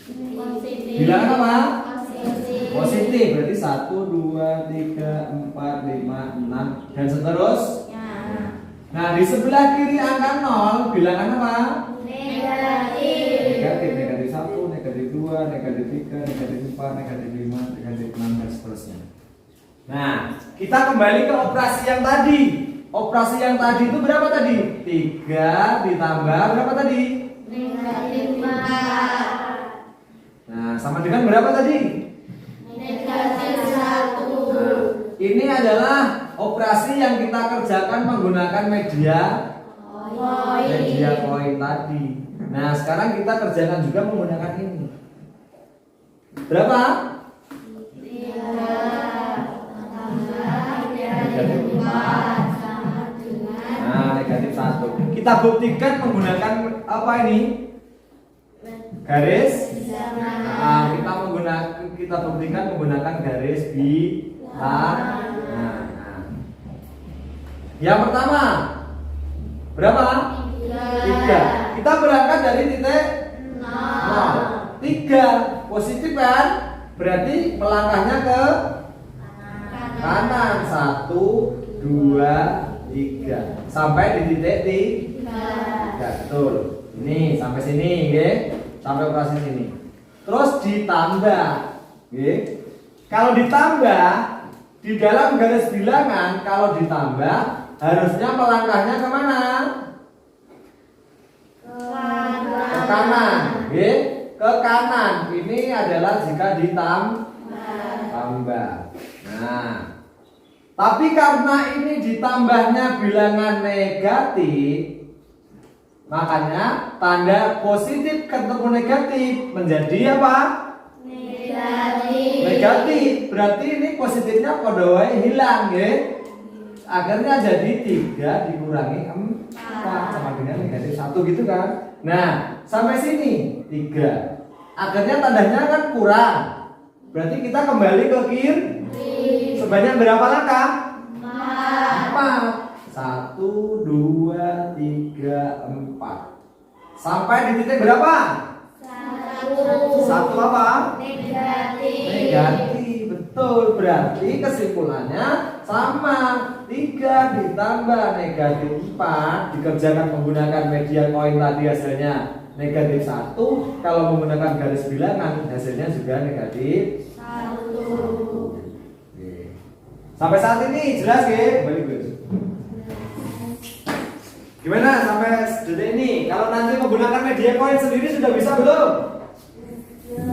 Positif. Bilangan apa? Positif. Positif. Berarti 1, 2, 3, 4, 5, 6 dan seterusnya. Nah, di sebelah kiri angka 0 bilangan apa? Negatif. Negatif, negatif 1, negatif 2, negatif 3, negatif 4, negatif 5, negatif 6 dan seterusnya. Nah, kita kembali ke operasi yang tadi. Operasi yang tadi itu berapa tadi? 3 ditambah berapa tadi? Negatif 4. Nah, sama dengan berapa tadi? Negatif 1. Nah, ini adalah operasi yang kita kerjakan menggunakan media koin tadi. Nah, sekarang kita kerjakan juga menggunakan ini. Berapa? 3 tambah negatif 4 sama dengan Nah, negatif 1. Kita buktikan menggunakan apa ini? Garis. Nah, kita buktikan menggunakan garis bilangan. Nah. Yang pertama berapa? 3. Kita berangkat dari titik 0. 3 positif kan? Berarti melangkahnya ke kanan. 1, 2, 3 sampai di titik 3. Betul. Ini sampai sini, nggih. Sampai operasi sini. Terus ditambah, nggih. Kalau ditambah di dalam garis bilangan, kalau ditambah harusnya melangkahnya kemana? Ke kanan, nggih. Ke kanan. Ini adalah jika ditambah. Nah, tapi karena ini ditambahnya bilangan negatif, makanya tanda positif ketemu negatif menjadi apa? Negatif. Berarti ini positifnya pada wae hilang, nggih. Akhirnya jadi 3 dikurangi 4 sama dengan negatif 1 gitu kan. Nah, sampai sini 3. Akhirnya tandanya kan kurang. Berarti kita kembali ke kiri. Sebanyak berapa langkah? 4. 1, 2, 3, 4. Sampai di titik berapa? 1 apa? Negatif. Betul. Berarti kesimpulannya sama. 3 ditambah negatif 4 dikerjakan menggunakan media koin tadi hasilnya negatif 1. Kalau menggunakan garis bilangan hasilnya juga negatif 1. Sampai saat ini jelas ya? Kembali gue. Gimana sampai detik ini? Kalau nanti menggunakan media koin sendiri sudah bisa belum?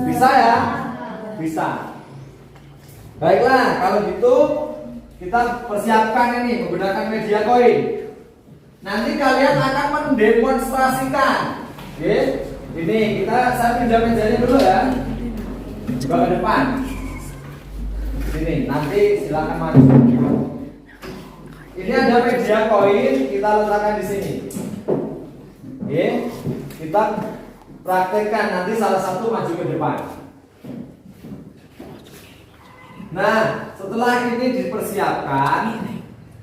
Bisa ya? Bisa. Baiklah, kalau gitu kita persiapkan ini menggunakan media koin. Nanti kalian akan mendemonstrasikan. Oke? Ini saya pinjam mejanya dulu ya. Coba ke depan. Sini, nanti silakan maju. Ini ada media koin, kita letakkan di sini. Oke, kita praktekkan nanti salah satu maju ke depan. Nah, setelah ini dipersiapkan,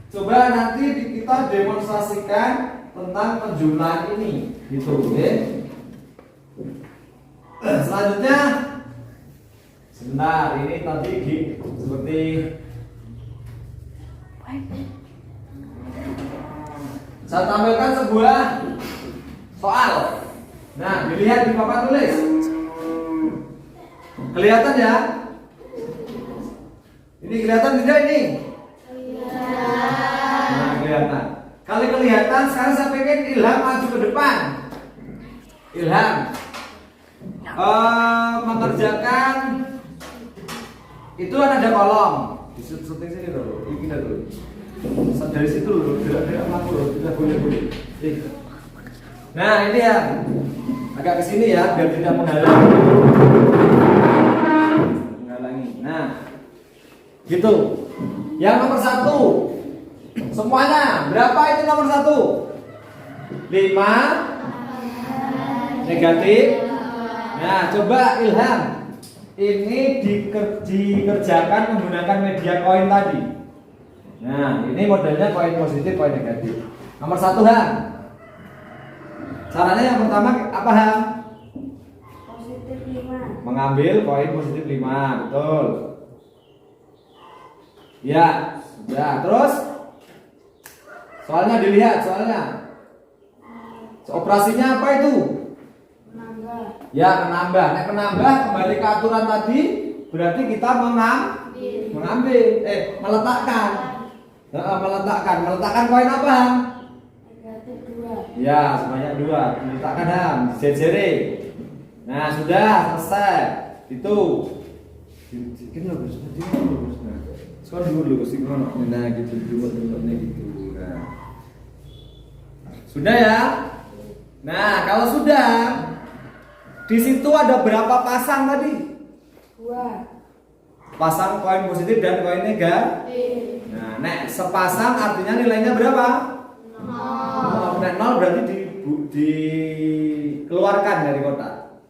coba nanti kita demonstrasikan tentang penjumlahan ini, gitu, oke? Selanjutnya, sebentar, ini tadi seperti saya tampilkan sebuah soal. Nah, dilihat di papan tulis. Kelihatan ya? Ini kelihatan tidak ini? Nah, kelihatan. Kalau kelihatan, sekarang saya pengen Ilham maju ke depan. Ilham mengerjakan itu ada kolom. Di syuting sini dulu. Ini dulu. Dari situ dulu, tidak mampu, tidak boleh. Nah, ini ya. Agak ke sini ya, biar tidak menghalangi. Nah, gitu. Yang nomor 1, semuanya berapa itu nomor 1? 5 negatif. Nah, coba Ilham, ini dikerjakan menggunakan media koin tadi. Nah, ini modelnya koin positif, koin negatif. Nomor 1 Ham. Caranya yang pertama apa Ham? Positif 5. Mengambil koin positif 5, betul. Ya, sudah. Terus soalnya dilihat, soalnya. Operasinya apa itu? Menambah. Ya, menambah. Nek menambah kembali ke aturan tadi, berarti kita meletakkan. Meletakkan koin apa? Negatif 2. Ya, sebanyak 2. Meletakkan Ham, jejere. Nah, sudah selesai. Itu. Bikin loh, seperti itu loh. Sekarang dulu kesini mana? Nah, gitu dulu gitu. Nah. Sudah ya? Nah, kalau sudah, di situ ada berapa pasang tadi? 2. Pasang koin positif dan koin negatif. Nah, nek sepasang artinya nilainya berapa? 0. Nek 0 berarti dikeluarkan dari kotak.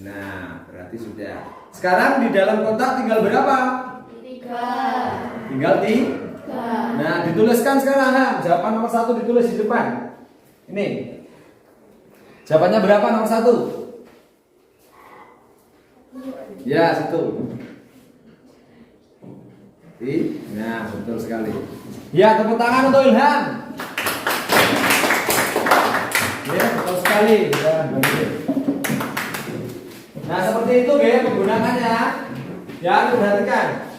Nah, berarti sudah. Sekarang di dalam kotak tinggal berapa? 3. Tinggal 3. Nah, dituliskan sekarang. Jawaban nomor 1 ditulis di depan. Ini. Jawabannya berapa nomor 1? Ya, situ. Nah, betul sekali. Ya, tepuk tangan untuk Ilham. Ya, betul sekali. Ya, bagus. Nah, seperti itu ya penggunakannya. Ya, perhatikan.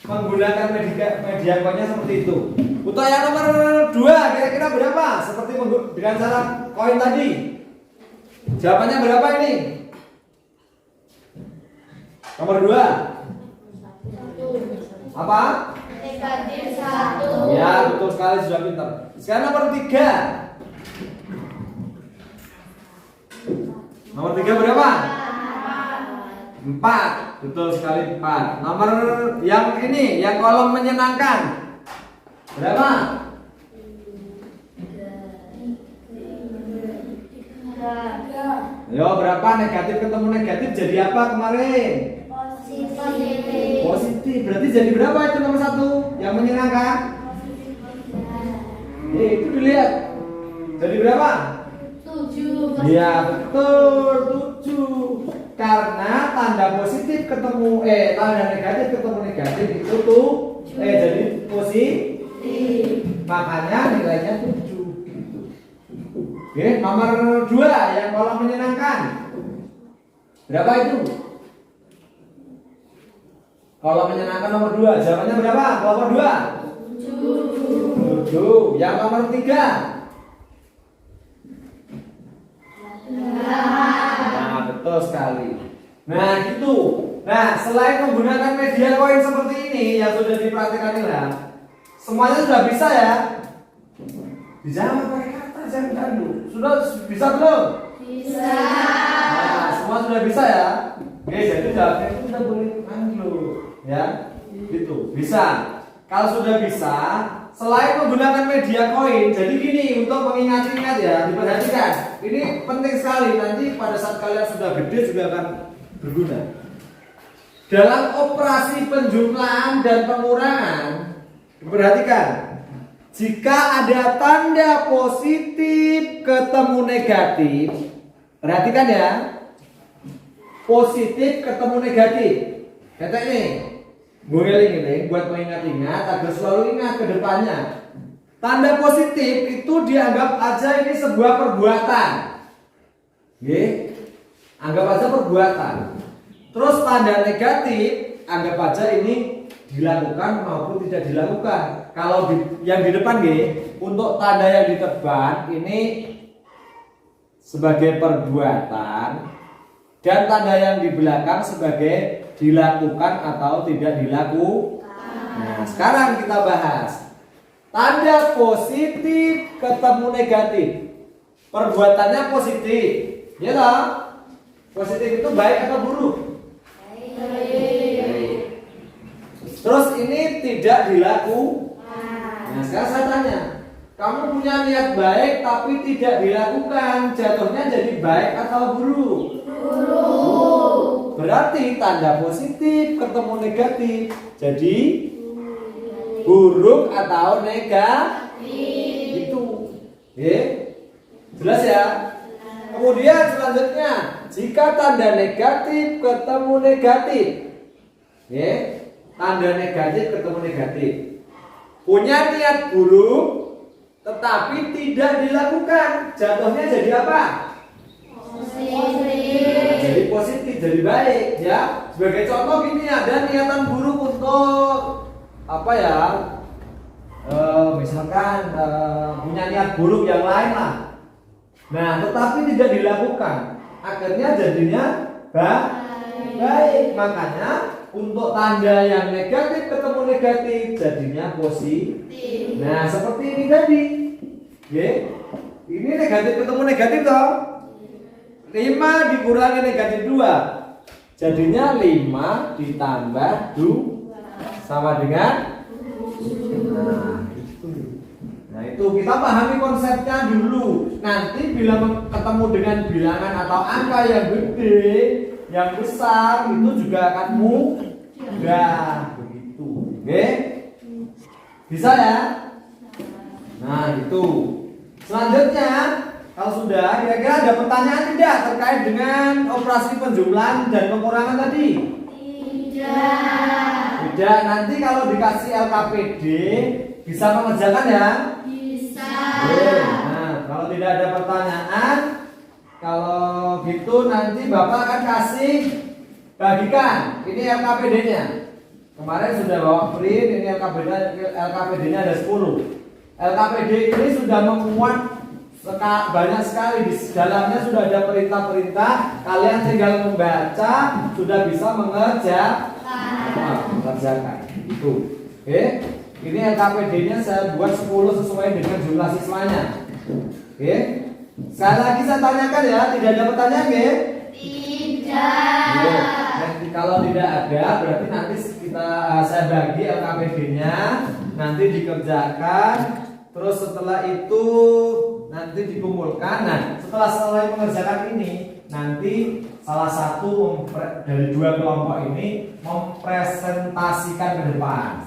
Menggunakan media koinnya seperti itu. Untuk yang nomor 2 kira-kira berapa? Seperti dengan cara koin tadi. Jawabannya berapa ini? Nomor 2. Apa? Negatif 1. Ya, betul sekali, sudah pintar. Sekarang nomor 3. Nomor 3 berapa? 4. Betul sekali 4. Nomor yang ini, yang kolom menyenangkan. Berapa? 3. Ayo, berapa negatif ketemu negatif jadi apa kemarin? Positif. Positif. Berarti jadi berapa itu nomor 1 yang menyenangkan? Itu dilihat. Jadi berapa? 7. Iya, betul, 7. Karena tanda positif ketemu tanda negatif ketemu negatif itu tuh jadi positif. Makanya nilainya 7. Oke, nomor 2 yang kolom menyenangkan. Berapa itu? Kolom menyenangkan nomor 2. Jawabannya berapa? Kelompok 2. 7. Yang nomor 3. Nah, betul sekali. Nah, gitu. Nah, selain menggunakan media koin seperti ini yang sudah diperhatikan Ilham, semuanya sudah bisa ya? Dijawab pakai kata, jangan dulu. Sudah bisa belum? Bisa. Nah, semua sudah bisa ya? Oke, jadi jawabnya itu sudah boleh dulu, ya? Gitu, bisa. Kalau sudah bisa, selain menggunakan media koin, jadi gini untuk mengingat-ingat ya, diperhatikan. Ini penting sekali, nanti pada saat kalian sudah gede juga akan berguna. Dalam operasi penjumlahan dan pengurangan, diperhatikan. Jika ada tanda positif ketemu negatif, perhatikan ya. Positif ketemu negatif. Kata ini, gue ngiling-ngiling buat mengingat-ingat agar selalu ingat ke depannya. Tanda positif itu dianggap aja ini sebuah perbuatan. Oke? Anggap aja perbuatan. Terus tanda negatif anggap aja ini dilakukan maupun tidak dilakukan. Kalau yang di depan untuk tanda yang di depan ini sebagai perbuatan dan tanda yang di belakang sebagai dilakukan atau tidak dilakukan. Nah, sekarang kita bahas tanda positif ketemu negatif. Perbuatannya positif, ya toh? Positif itu baik atau buruk? Baik. Terus ini tidak dilakukan. Nah, sekarang saya tanya, kamu punya niat baik tapi tidak dilakukan, jatuhnya jadi baik atau buruk? Buruk. Berarti tanda positif ketemu negatif, jadi buruk atau negatif. Itu. Jelas ya? Kemudian selanjutnya, jika tanda negatif ketemu negatif. Tanda negatif ketemu negatif. Punya niat buruk tetapi tidak dilakukan, jatuhnya jadi apa? Positif. Jadi positif, jadi baik ya. Sebagai contoh gini, ada niatan buruk untuk apa ya? Misalkan punya niat buruk yang lain lah. Nah, tetapi tidak dilakukan, akhirnya jadinya baik. Makanya untuk tanda yang negatif ketemu negatif jadinya positif. Nah, seperti ini tadi. Ini negatif ketemu negatif toh. 5 dikurangi negatif 2. Jadinya 5 ditambah 2 sama dengan Nah, itu kita pahami konsepnya dulu. Nanti bila ketemu dengan bilangan atau angka yang gede, yang besar, itu juga akan mudah begitu. Oke? Bisa ya? Nah, itu. Selanjutnya, kalau sudah, kira-kira ada pertanyaan tidak terkait dengan operasi penjumlahan dan pengurangan tadi? Tidak. Nanti kalau dikasih LKPD bisa mengerjakan ya? Bisa. Nah, kalau tidak ada pertanyaan, kalau gitu nanti Bapak akan kasih bagikan. Ini LKPD-nya. Kemarin sudah bawa print, ini LKPD-nya ada 10. LKPD ini sudah memuat banyak sekali, di dalamnya sudah ada perintah-perintah. Kalian tinggal membaca, sudah bisa mengerjakan. Itu. Oke. Ini LKPD-nya saya buat 10 sesuai dengan jumlah siswanya. Oke. Sekali lagi saya tanyakan ya, tidak ada pertanyaan ya? Tidak. Nanti kalau tidak ada, berarti nanti saya bagi LKPD-nya, nanti dikerjakan, terus setelah itu nanti dikumpulkan. Nah, setelah selesai mengerjakan ini, nanti salah satu dari dua kelompok ini mempresentasikan ke depan,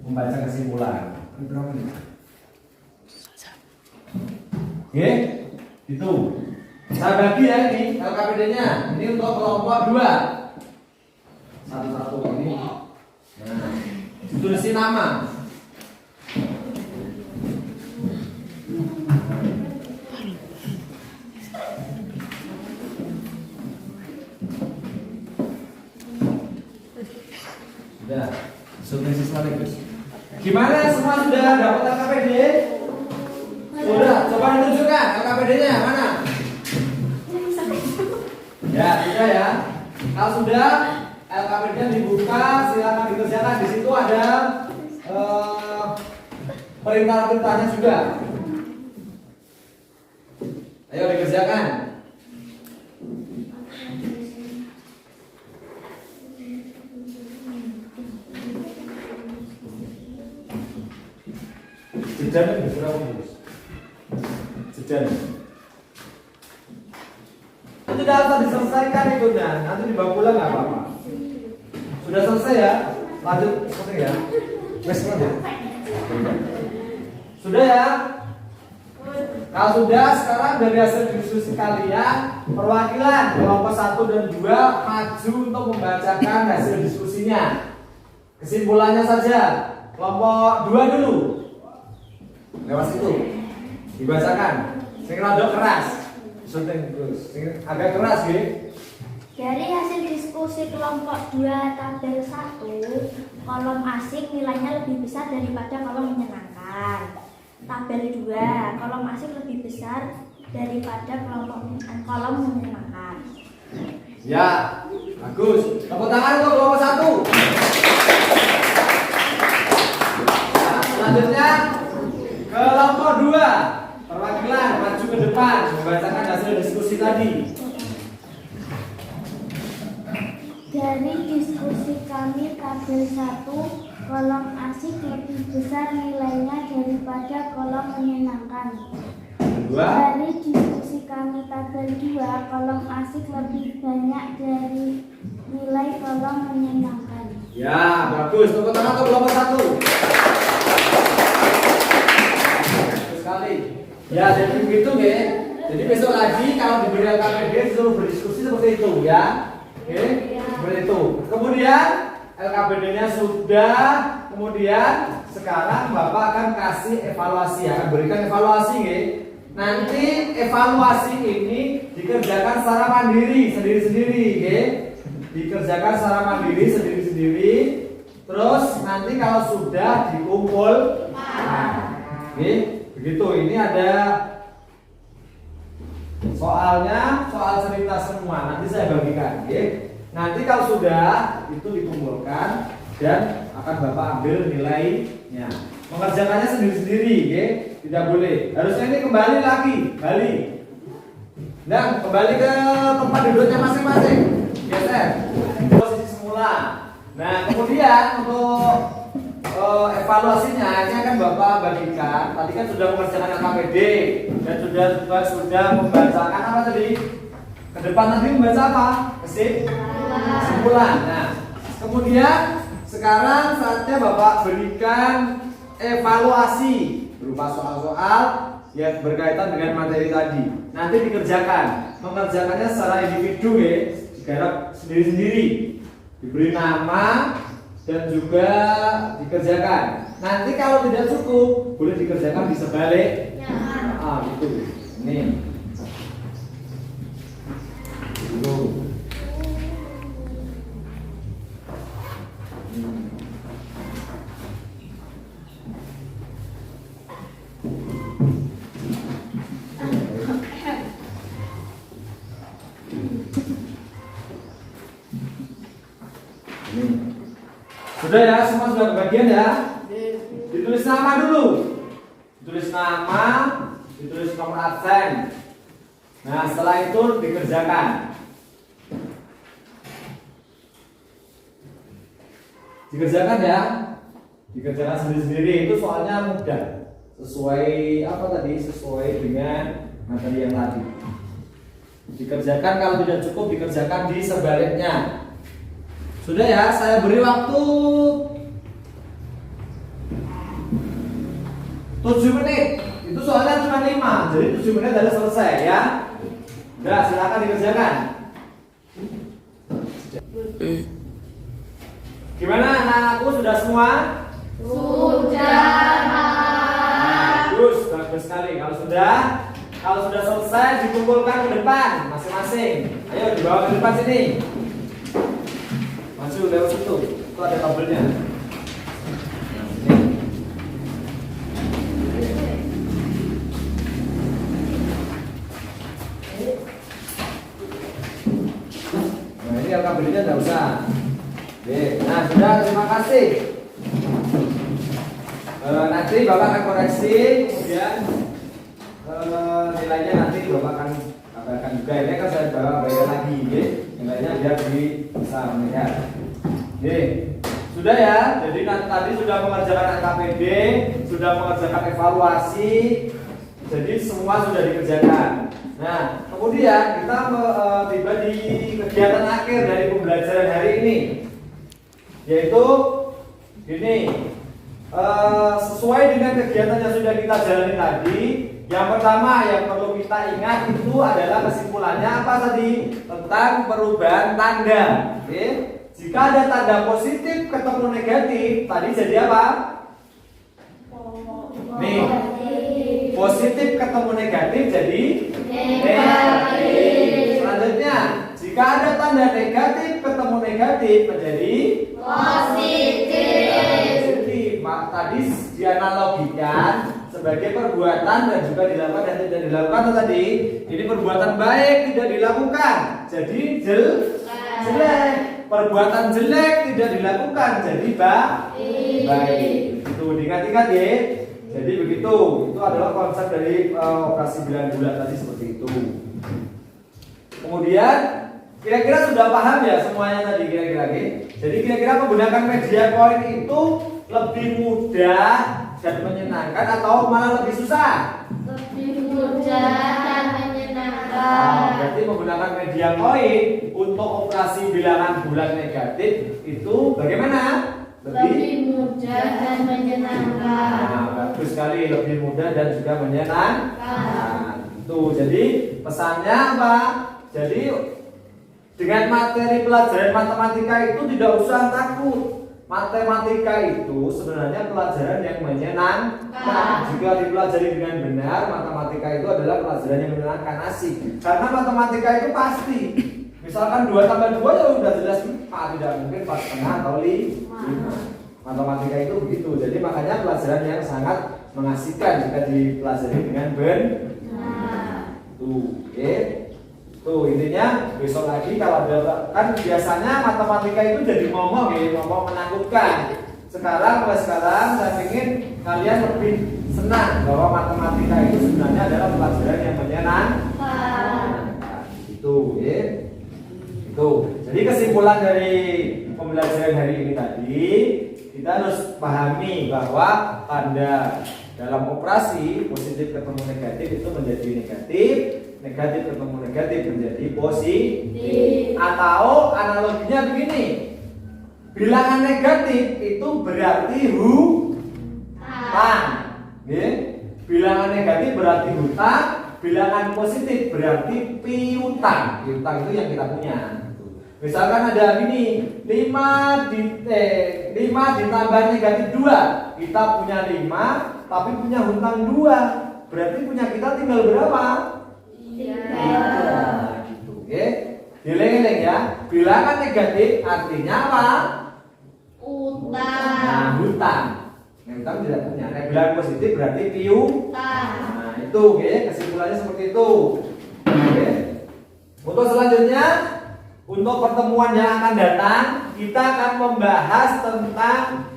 membaca kesimpulan. Oke, itu. Saya bagi ya ini LKPD-nya. Ini untuk kelompok 2. Satu-satu ini. Nah, ditulisin nama. Sudah, sudah sekaligus. Gimana semua sudah dapat LKPD? Sudah, coba tunjukkan LKPD-nya mana? Ya, sudah ya. Kalau sudah LKPD-nya dibuka, silakan dikerjakan. Di situ ada perintah-perintahnya juga. Ayo dikerjakan. Sejalan berapa bos? Sejalan. Itu dapat diselesaikan itu dan nanti dibawa pulang nggak apa-apa. Sudah selesai ya? Lanjut seperti ya. Wes ya. Sudah ya? Kalau sudah, sekarang dari hasil diskusi kalian, perwakilan kelompok 1 dan 2 maju untuk membacakan hasil diskusinya. Kesimpulannya saja. Kelompok 2 dulu. Lewat situ dibacakan. Sing rada keras. Sunting terus. Sing agak keras nggih. Dari hasil diskusi kelompok 2 tabel 1, kolom asik nilainya lebih besar daripada kolom menyenangkan. Tabel 2, kolom asik lebih besar daripada kolom menyenangkan. Ya, bagus. Tepuk tangan untuk kelompok 1. Nah, selanjutnya kelompok 2, perwakilan maju ke depan membacakan hasil diskusi tadi. Dari diskusi kami tabel 1, kolom asik lebih besar nilainya daripada kolom menyenangkan. Kedua, Dari diskusi kami tabel 2, kolom asik lebih banyak dari nilai kolom menyenangkan. ya bagus. Tepuk tangan untuk kelompok 1. Sekali. Ya, jadi begitu nggih. Jadi besok lagi kalau diberi LKPD disuruh berdiskusi seperti itu ya. Oke, seperti itu. Kemudian LKPD-nya sudah, kemudian sekarang Bapak akan kasih evaluasi, akan berikan evaluasi nggih. Nanti evaluasi ini dikerjakan secara mandiri, sendiri-sendiri nggih. Dikerjakan secara mandiri, sendiri-sendiri. Terus nanti kalau sudah dikumpul, nggih. Begitu, ini ada soalnya, soal cerita semua. Nanti saya bagikan, oke? Nanti kalau sudah itu dikumpulkan dan akan Bapak ambil nilainya. Mengerjakannya sendiri-sendiri, oke? Tidak boleh. Harusnya ini kembali lagi, balik. Nah, kembali ke tempat duduknya masing-masing. Geser. Posisi semula. Nah, kemudian untuk evaluasinya ini akan Bapak bagikan. Tadi kan sudah mengerjakan LKPD dan sudah membacakan apa tadi? Ke depan tadi membaca apa? Kesimpulan. Nah, kemudian sekarang saatnya Bapak berikan evaluasi berupa soal-soal yang berkaitan dengan materi tadi. Nanti dikerjakan. Mengerjakannya secara individu ya, digarap sendiri-sendiri. Diberi nama dan juga dikerjakan. Nanti kalau tidak cukup, boleh dikerjakan di sebaliknya. Gitu. Ini. Itu. Sudah ya, semua sudah kebagian ya. Ditulis nama dulu. Ditulis nama, ditulis nomor absen. Nah, setelah itu dikerjakan. Dikerjakan ya. Dikerjakan sendiri-sendiri, itu soalnya mudah. Sesuai apa tadi? Sesuai dengan materi yang tadi. dikerjakan, kalau tidak cukup dikerjakan di sebaliknya. Sudah ya, saya beri waktu 7 menit. Itu soalnya cuma 5, jadi 7 menit sudah selesai ya. Udah, silakan dikerjakan. Gimana anak-anakku, sudah semua? Bagus, bagus sekali. Kalau sudah selesai dikumpulkan ke depan masing-masing. Ayo dibawa ke depan sini. Maju lewat situ. Itu ada kabelnya. Nah, ini kabelnya enggak usah. Oke, nah sudah, terima kasih. Nanti Bapak akan koreksi, kemudian nilainya nanti Bapak akan kabarkan juga. Ini kan saya bawa kembalikan lagi, ya. Nilainya biar bisa melihat. Sudah ya. Jadi tadi sudah mengerjakan KPD, sudah mengerjakan evaluasi. Jadi semua sudah dikerjakan. Nah, kemudian kita tiba di kegiatan akhir dari pembelajaran hari ini, yaitu ini. Sesuai dengan kegiatan yang sudah kita jalani tadi, yang pertama yang perlu kita ingat itu adalah kesimpulannya apa tadi? Tentang perubahan tanda. Oke? Jika ada tanda positif ketemu negatif, tadi jadi apa? Nih, positif ketemu negatif jadi negatif. Selanjutnya, jika ada tanda negatif ketemu negatif menjadi positif. Tadi dianalogikan sebagai perbuatan dan juga dilakukan dan tidak dilakukan tadi. Ini perbuatan baik tidak dilakukan, jadi jelek. Perbuatan jelek tidak dilakukan, jadi baik. Itu diingat-ingat ya. Jadi begitu. Itu adalah konsep dari operasi bilangan bulat tadi seperti itu. Kemudian kira-kira sudah paham ya semuanya tadi kira-kira. Jadi kira-kira menggunakan media koin itu lebih mudah dan menyenangkan atau malah lebih susah? Lebih mudah dan menyenangkan. Berarti menggunakan media koin untuk operasi bilangan bulat negatif itu bagaimana? Lebih mudah dan menyenangkan. Nah, bagus sekali, lebih mudah dan juga menyenangkan. Tuh, jadi pesannya apa? Jadi dengan materi pelajaran matematika itu tidak usah takut. Matematika itu sebenarnya pelajaran yang menyenangkan. Jika dipelajari dengan benar, matematika itu adalah pelajaran yang menyenangkan, asik. Karena matematika itu pasti. Misalkan 2 tambah 2 ya udah jelas, tidak mungkin 4 setengah atau 5. Matematika itu begitu. Jadi makanya pelajaran yang sangat mengasihkan jika dipelajari dengan benar. Tuh, oke. Tuh intinya besok lagi kalau ada, kan biasanya matematika itu jadi ngomong menakutkan. Mulai sekarang saya ingin kalian lebih senang bahwa matematika itu sebenarnya adalah pelajaran yang menyenangkan. Itu ya. Itu. Jadi kesimpulan dari pembelajaran hari ini tadi, kita harus pahami bahwa tanda dalam operasi positif ketemu negatif itu menjadi negatif. Negatif ketemu negatif menjadi positif. Atau analoginya begini, bilangan negatif itu berarti hutang. Bilangan negatif berarti hutang, bilangan positif berarti piutang. Piutang itu yang kita punya. Misalkan ada ini 5 ditambah negatif 2, kita punya 5 tapi punya hutang 2, berarti punya kita tinggal berapa? 3. Gitu, oke. Dileng-leng ya. Bilangan negatif artinya apa? Utang. Nah, hutang. Hutang tidak punya. Nah, bilangan positif berarti piutang. Nah, itu oke, kesimpulannya seperti itu. Oke. Untuk selanjutnya, untuk pertemuan yang akan datang, kita akan membahas tentang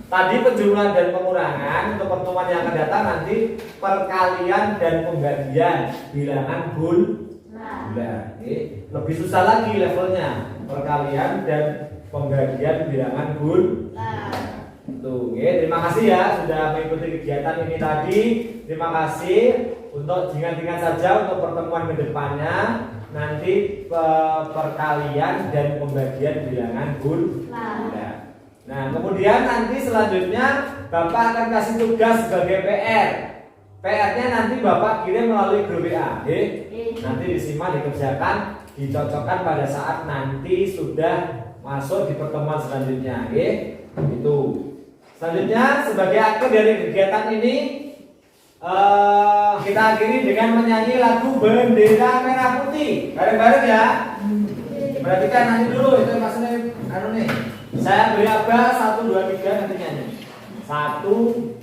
tadi penjumlahan dan pengurangan. Untuk pertemuan yang akan datang nanti perkalian dan pembagian bilangan bulat. Lebih susah lagi levelnya, perkalian dan pembagian bilangan bulat. Tuh, oke, terima kasih ya sudah mengikuti kegiatan ini tadi. Terima kasih untuk ingat-ingat saja untuk pertemuan kedepannya nanti perkalian dan pembagian bilangan bulan. Nah, kemudian nanti selanjutnya Bapak akan kasih tugas sebagai PR. PR-nya nanti Bapak kirim melalui grup WA. Nanti disimak, dikerjakan, dicocokkan pada saat nanti sudah masuk di pertemuan selanjutnya. Itu. Selanjutnya sebagai akhir dari kegiatan ini kita akhiri dengan menyanyi lagu Bendera Merah Putih bareng-bareng ya. Perhatikan nanti dulu itu maksudnya anu nih. Saya beri abah 1 2 3 nanti nyanyi. 1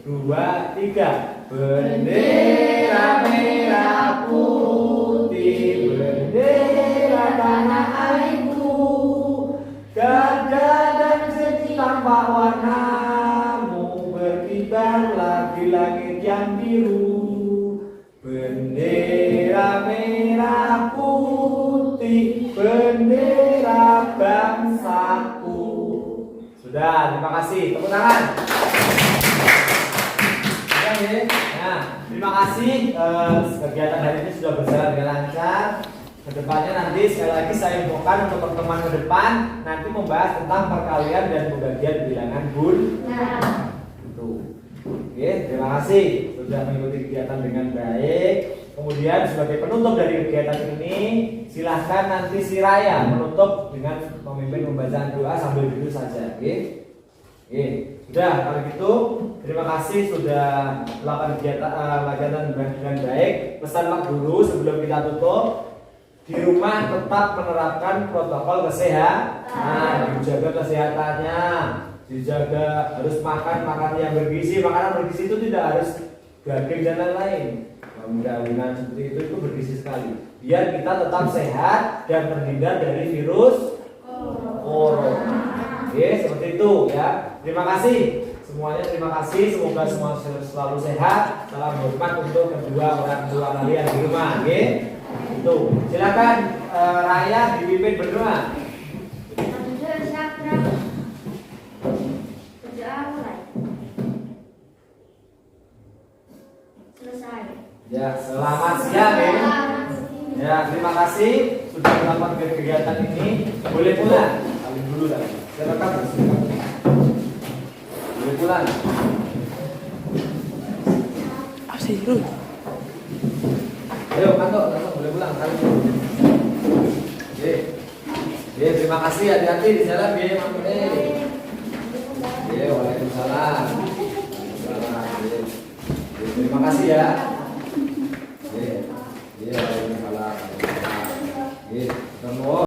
2 3. Bendera merah putih, bendera tanah airku, gagah dan tampak warnamu berkibarlah di langit yang biru. Bendera merah putih, bendera bangsaku. Sudah, terima kasih. Tepuk tangan. Nah, terima kasih kegiatan hari ini sudah berjalan dengan lancar. Kedepannya nanti sekali lagi saya infokan untuk pertemuan ke depan nanti membahas tentang perkalian dan pembagian bilangan bulan. Itu. Oke, terima kasih sudah mengikuti kegiatan dengan baik. Kemudian sebagai penutup dari kegiatan ini, silahkan nanti si Raya menutup dengan memimpin pembacaan doa sambil duduk saja. Oke. Sudah kalau gitu terima kasih sudah melakukan kegiatan dengan baik. Pesan Pak Guru sebelum kita tutup, di rumah tetap menerapkan protokol kesehatan, dijaga kesehatannya, dijaga harus makan yang bergizi. Makanan bergizi itu tidak harus daging dan lain-lain. Mudah-mudahan seperti itu bergizi sekali. Biar kita tetap sehat dan terhindar dari virus corona. Seperti itu ya. Terima kasih semuanya, terima kasih. Semoga semua selalu sehat. Salam hormat untuk kedua orang tua kalian di rumah. Itu. Silakan Raya dipimpin berdoa. Selesai. Ya, selamat siang ya. Ya, terima kasih sudah melakukan kegiatan ini. Boleh pulang. Saling dulu tadi. Saya rekam. Boleh pulang. Ayo, kantor, boleh pulang. Saling dulu. Oke. Terima kasih, hati-hati di jalan ya, Mas. Waalaikumsalam. Terima kasih ya. Waalaikumsalam. Ketemu.